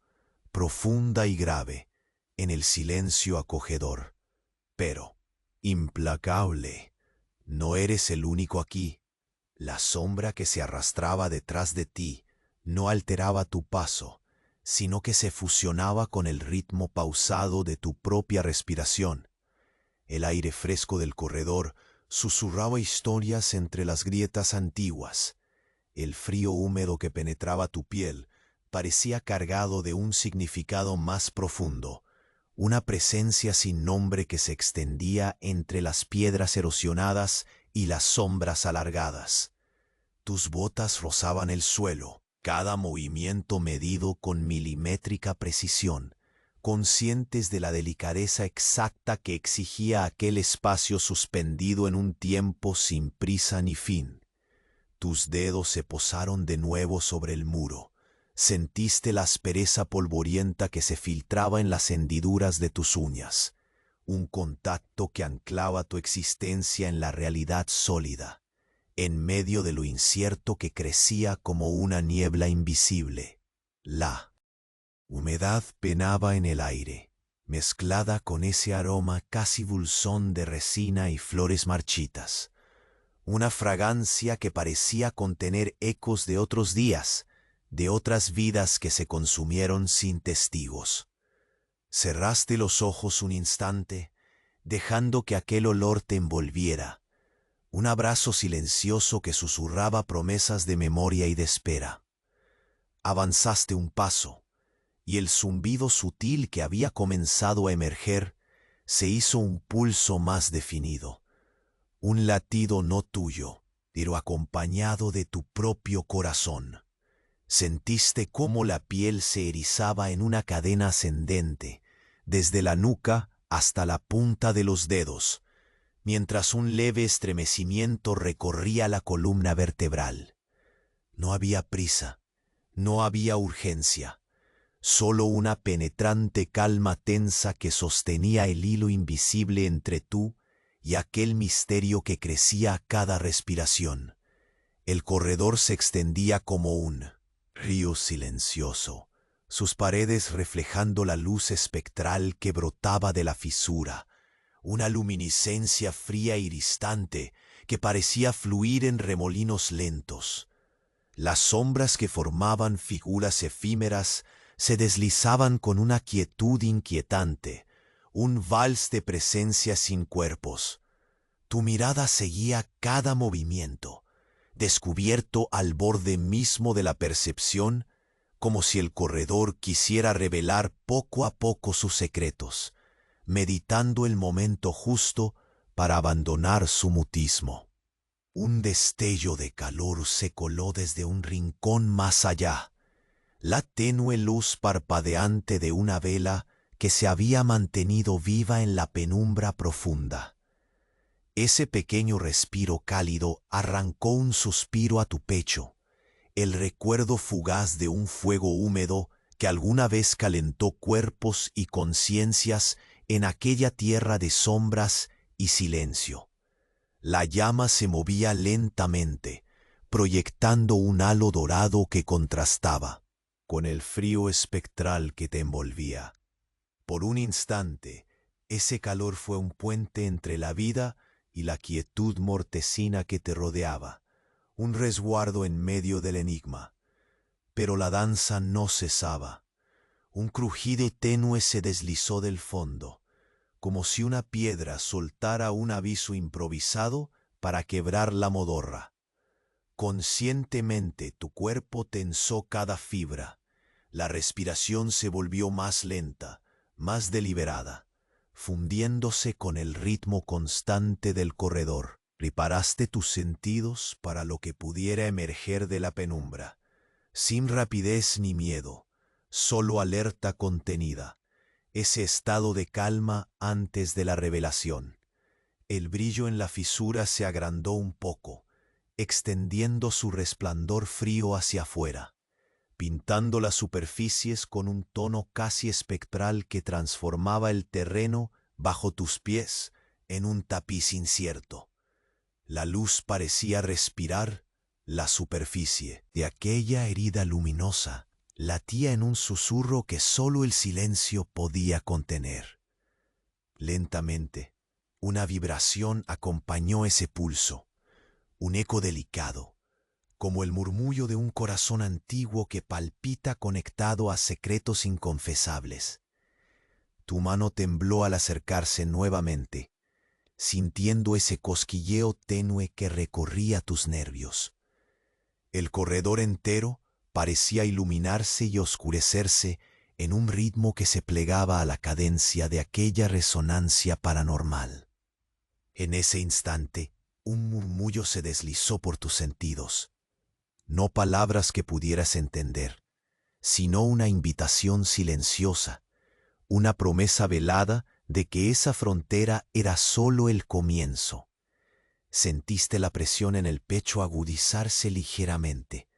profunda y grave, en el silencio acogedor. Pero, implacable, no eres el único aquí. La sombra que se arrastraba detrás de ti no alteraba tu paso, sino que se fusionaba con el ritmo pausado de tu propia respiración. El aire fresco del corredor susurraba historias entre las grietas antiguas. El frío húmedo que penetraba tu piel parecía cargado de un significado más profundo, una presencia sin nombre que se extendía entre las piedras erosionadas y las sombras alargadas. Tus botas rozaban el suelo, cada movimiento medido con milimétrica precisión, conscientes de la delicadeza exacta que exigía aquel espacio suspendido en un tiempo sin prisa ni fin. Tus dedos se posaron de nuevo sobre el muro, Sentiste la aspereza polvorienta que se filtraba en las hendiduras de tus uñas, un contacto que anclaba tu existencia en la realidad sólida, en medio de lo incierto que crecía como una niebla invisible. La humedad penaba en el aire, mezclada con ese aroma casi dulzón de resina y flores marchitas, una fragancia que parecía contener ecos de otros días, de otras vidas que se consumieron sin testigos. Cerraste los ojos un instante, dejando que aquel olor te envolviera, un abrazo silencioso que susurraba promesas de memoria y de espera. Avanzaste un paso, y el zumbido sutil que había comenzado a emerger se hizo un pulso más definido, un latido no tuyo, pero acompañado de tu propio corazón. Sentiste cómo la piel se erizaba en una cadena ascendente, desde la nuca hasta la punta de los dedos, mientras un leve estremecimiento recorría la columna vertebral. No había prisa, no había urgencia, solo una penetrante calma tensa que sostenía el hilo invisible entre tú y aquel misterio que crecía a cada respiración. El corredor se extendía como un río silencioso, sus paredes reflejando la luz espectral que brotaba de la fisura, una luminiscencia fría y distante que parecía fluir en remolinos lentos. Las sombras que formaban figuras efímeras se deslizaban con una quietud inquietante, un vals de presencia sin cuerpos. Tu mirada seguía cada movimiento, descubierto al borde mismo de la percepción, como si el corredor quisiera revelar poco a poco sus secretos, meditando el momento justo para abandonar su mutismo. Un destello de calor se coló desde un rincón más allá, la tenue luz parpadeante de una vela que se había mantenido viva en la penumbra profunda. Ese pequeño respiro cálido arrancó un suspiro a tu pecho, el recuerdo fugaz de un fuego húmedo que alguna vez calentó cuerpos y conciencias en aquella tierra de sombras y silencio. La llama se movía lentamente, proyectando un halo dorado que contrastaba con el frío espectral que te envolvía. Por un instante, ese calor fue un puente entre la vida y la quietud mortecina que te rodeaba, un resguardo en medio del enigma. Pero la danza no cesaba. Un crujido tenue se deslizó del fondo, como si una piedra soltara un aviso improvisado para quebrar la modorra. Conscientemente tu cuerpo tensó cada fibra. La respiración se volvió más lenta, más deliberada, fundiéndose con el ritmo constante del corredor. Preparaste tus sentidos para lo que pudiera emerger de la penumbra, sin rapidez ni miedo, solo alerta contenida, ese estado de calma antes de la revelación. El brillo en la fisura se agrandó un poco, extendiendo su resplandor frío hacia afuera, pintando las superficies con un tono casi espectral que transformaba el terreno bajo tus pies en un tapiz incierto. La luz parecía respirar la superficie de aquella herida luminosa, latía en un susurro que solo el silencio podía contener. Lentamente, una vibración acompañó ese pulso, un eco delicado, como el murmullo de un corazón antiguo que palpita conectado a secretos inconfesables. Tu mano tembló al acercarse nuevamente, sintiendo ese cosquilleo tenue que recorría tus nervios. El corredor entero parecía iluminarse y oscurecerse en un ritmo que se plegaba a la cadencia de aquella resonancia paranormal. En ese instante, un murmullo se deslizó por tus sentidos, no palabras que pudieras entender, sino una invitación silenciosa, una promesa velada de que esa frontera era solo el comienzo. Sentiste la presión en el pecho agudizarse ligeramente,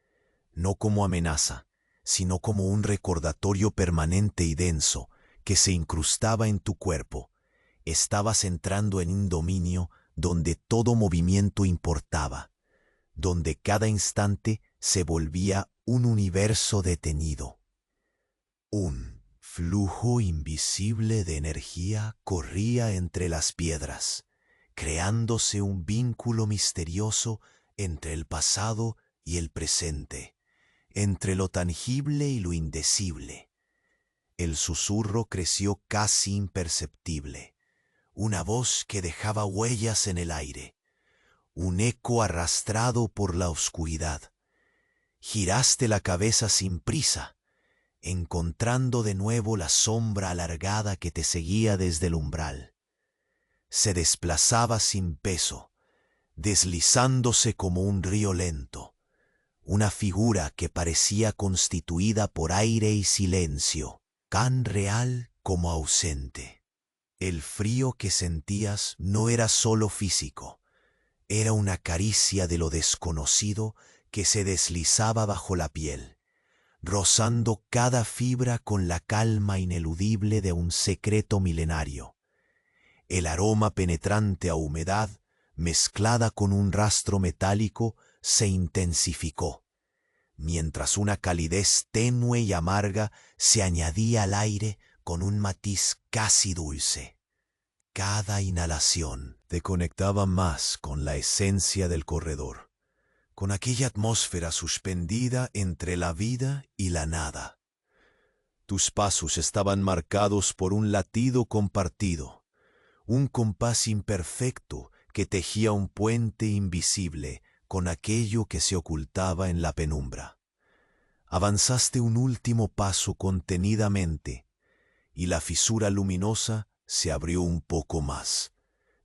no como amenaza, sino como un recordatorio permanente y denso que se incrustaba en tu cuerpo. Estabas entrando en un dominio donde todo movimiento importaba, donde cada instante se volvía un universo detenido. Un flujo invisible de energía corría entre las piedras, creándose un vínculo misterioso entre el pasado y el presente, entre lo tangible y lo indecible. El susurro creció casi imperceptible, una voz que dejaba huellas en el aire, un eco arrastrado por la oscuridad. Giraste la cabeza sin prisa, encontrando de nuevo la sombra alargada que te seguía desde el umbral. Se desplazaba sin peso, deslizándose como un río lento, una figura que parecía constituida por aire y silencio, tan real como ausente. El frío que sentías no era solo físico, era una caricia de lo desconocido que se deslizaba bajo la piel, rozando cada fibra con la calma ineludible de un secreto milenario. El aroma penetrante a humedad, mezclada con un rastro metálico, se intensificó, mientras una calidez tenue y amarga se añadía al aire con un matiz casi dulce. Cada inhalación te conectaba más con la esencia del corredor, con aquella atmósfera suspendida entre la vida y la nada. Tus pasos estaban marcados por un latido compartido, un compás imperfecto que tejía un puente invisible con aquello que se ocultaba en la penumbra. Avanzaste un último paso contenidamente, y la fisura luminosa se abrió un poco más,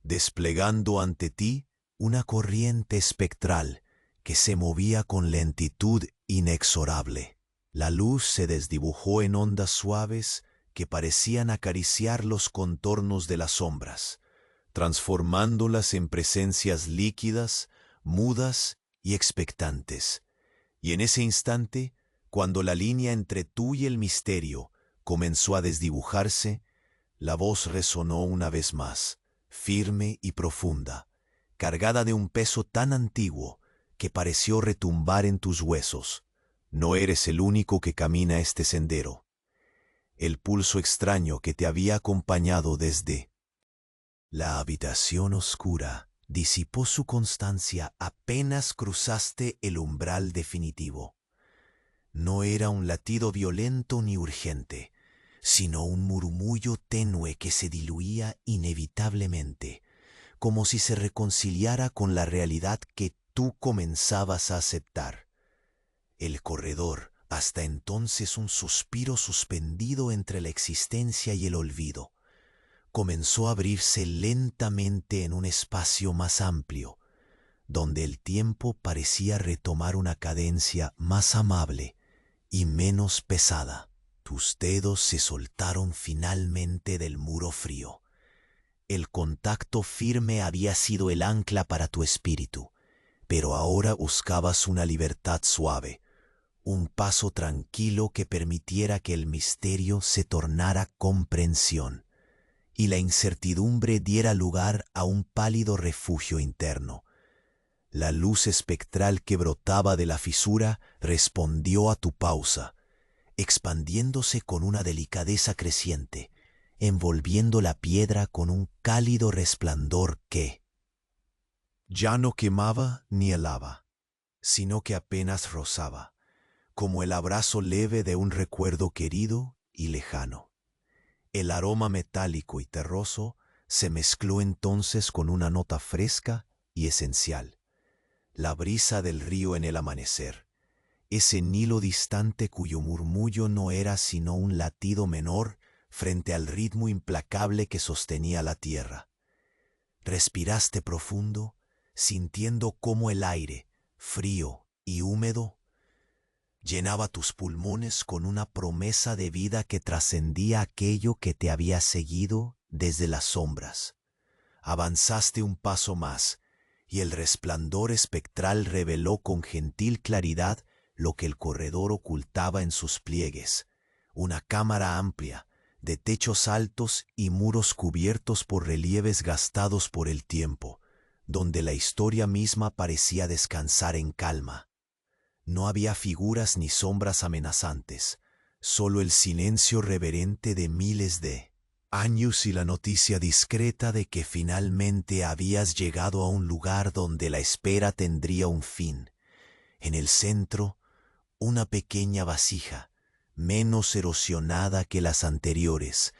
desplegando ante ti una corriente espectral que se movía con lentitud inexorable. La luz se desdibujó en ondas suaves que parecían acariciar los contornos de las sombras, transformándolas en presencias líquidas, mudas y expectantes. Y en ese instante, cuando la línea entre tú y el misterio comenzó a desdibujarse, la voz resonó una vez más, firme y profunda, cargada de un peso tan antiguo que pareció retumbar en tus huesos. No eres el único que camina este sendero. El pulso extraño que te había acompañado desde la habitación oscura disipó su constancia apenas cruzaste el umbral definitivo. No era un latido violento ni urgente, sino un murmullo tenue que se diluía inevitablemente, como si se reconciliara con la realidad que tú comenzabas a aceptar. El corredor, hasta entonces un suspiro suspendido entre la existencia y el olvido, comenzó a abrirse lentamente en un espacio más amplio, donde el tiempo parecía retomar una cadencia más amable y menos pesada. Tus dedos se soltaron finalmente del muro frío. El contacto firme había sido el ancla para tu espíritu, pero ahora buscabas una libertad suave, un paso tranquilo que permitiera que el misterio se tornara comprensión y la incertidumbre diera lugar a un pálido refugio interno. La luz espectral que brotaba de la fisura respondió a tu pausa, expandiéndose con una delicadeza creciente, envolviendo la piedra con un cálido resplandor que ya no quemaba ni helaba, sino que apenas rozaba, como el abrazo leve de un recuerdo querido y lejano. El aroma metálico y terroso se mezcló entonces con una nota fresca y esencial, la brisa del río en el amanecer, ese Nilo distante cuyo murmullo no era sino un latido menor frente al ritmo implacable que sostenía la tierra. Respiraste profundo, sintiendo cómo el aire, frío y húmedo, llenaba tus pulmones con una promesa de vida que trascendía aquello que te había seguido desde las sombras. Avanzaste un paso más, y el resplandor espectral reveló con gentil claridad lo que el corredor ocultaba en sus pliegues: una cámara amplia, de techos altos y muros cubiertos por relieves gastados por el tiempo, donde la historia misma parecía descansar en calma. No había figuras ni sombras amenazantes, solo el silencio reverente de miles de años y la noticia discreta de que finalmente habías llegado a un lugar donde la espera tendría un fin. En el centro, una pequeña vasija, menos erosionada que las anteriores,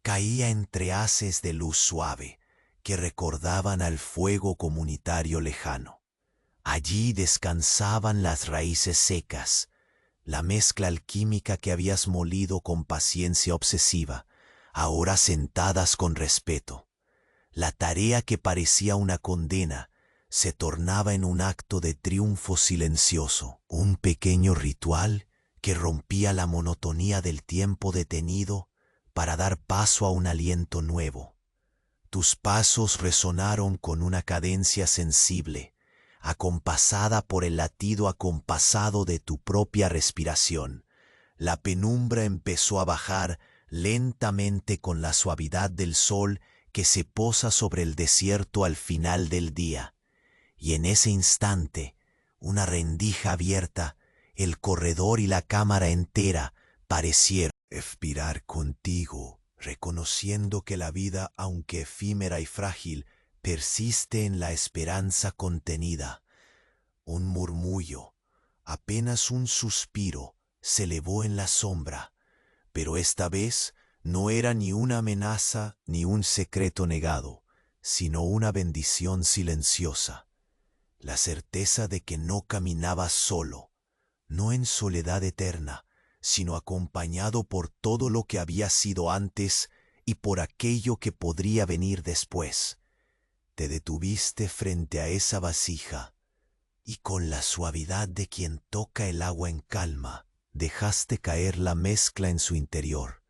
caía entre haces de luz suave que recordaban al fuego comunitario lejano. Allí descansaban las raíces secas, la mezcla alquímica que habías molido con paciencia obsesiva, ahora sentadas con respeto. La tarea que parecía una condena se tornaba en un acto de triunfo silencioso, un pequeño ritual que rompía la monotonía del tiempo detenido para dar paso a un aliento nuevo. Tus pasos resonaron con una cadencia sensible, acompasada por el latido acompasado de tu propia respiración. La penumbra empezó a bajar lentamente con la suavidad del sol que se posa sobre el desierto al final del día. Y en ese instante, una rendija abierta, el corredor y la cámara entera parecieron expirar contigo, reconociendo que la vida, aunque efímera y frágil, persiste en la esperanza contenida. Un murmullo, apenas un suspiro, se elevó en la sombra, pero esta vez no era ni una amenaza ni un secreto negado, sino una bendición silenciosa. La certeza de que no caminabas solo, no en soledad eterna, sino acompañado por todo lo que había sido antes y por aquello que podría venir después. Te detuviste frente a esa vasija y con la suavidad de quien toca el agua en calma, dejaste caer la mezcla en su interior.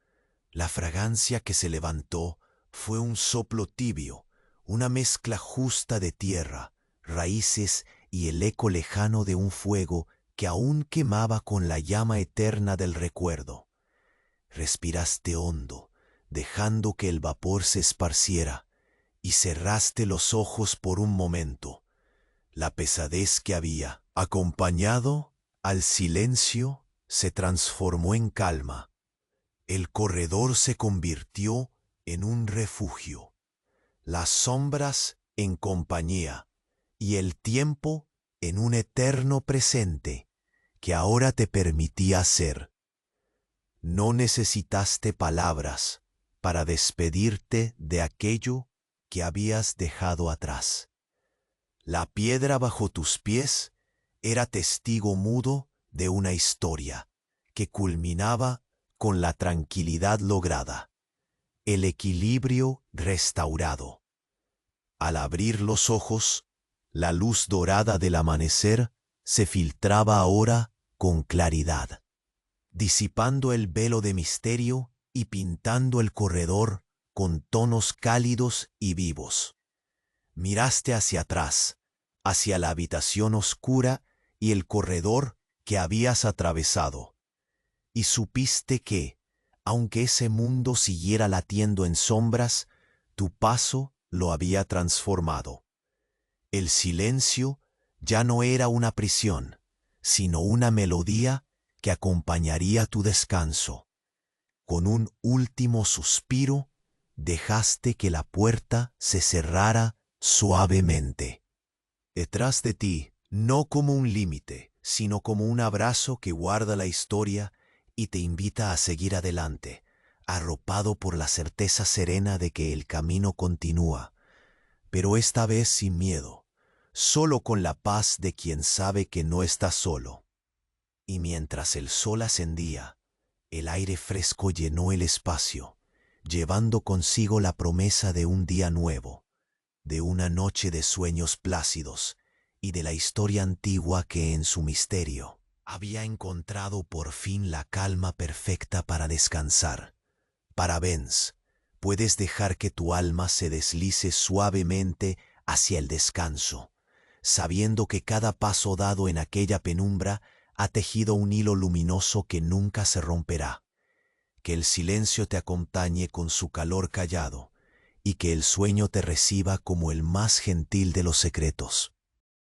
La fragancia que se levantó fue un soplo tibio, una mezcla justa de tierra, raíces y el eco lejano de un fuego que aún quemaba con la llama eterna del recuerdo. Respiraste hondo, dejando que el vapor se esparciera, y cerraste los ojos por un momento. La pesadez que había acompañado al silencio se transformó en calma. El corredor se convirtió en un refugio, las sombras en compañía y el tiempo en un eterno presente que ahora te permitía ser. No necesitaste palabras para despedirte de aquello que habías dejado atrás. La piedra bajo tus pies era testigo mudo de una historia que culminaba con la tranquilidad lograda, el equilibrio restaurado. Al abrir los ojos, la luz dorada del amanecer se filtraba ahora con claridad, disipando el velo de misterio y pintando el corredor con tonos cálidos y vivos. Miraste hacia atrás, hacia la habitación oscura y el corredor que habías atravesado, y supiste que, aunque ese mundo siguiera latiendo en sombras, tu paso lo había transformado. El silencio ya no era una prisión, sino una melodía que acompañaría tu descanso. Con un último suspiro, dejaste que la puerta se cerrara suavemente. Detrás de ti, no como un límite, sino como un abrazo que guarda la historia y te invita a seguir adelante, arropado por la certeza serena de que el camino continúa, pero esta vez sin miedo, solo con la paz de quien sabe que no está solo. Y mientras el sol ascendía, el aire fresco llenó el espacio, llevando consigo la promesa de un día nuevo, de una noche de sueños plácidos y de la historia antigua que en su misterio había encontrado por fin la calma perfecta para descansar. Parabéns, puedes dejar que tu alma se deslice suavemente hacia el descanso, sabiendo que cada paso dado en aquella penumbra ha tejido un hilo luminoso que nunca se romperá. Que el silencio te acompañe con su calor callado, y que el sueño te reciba como el más gentil de los secretos.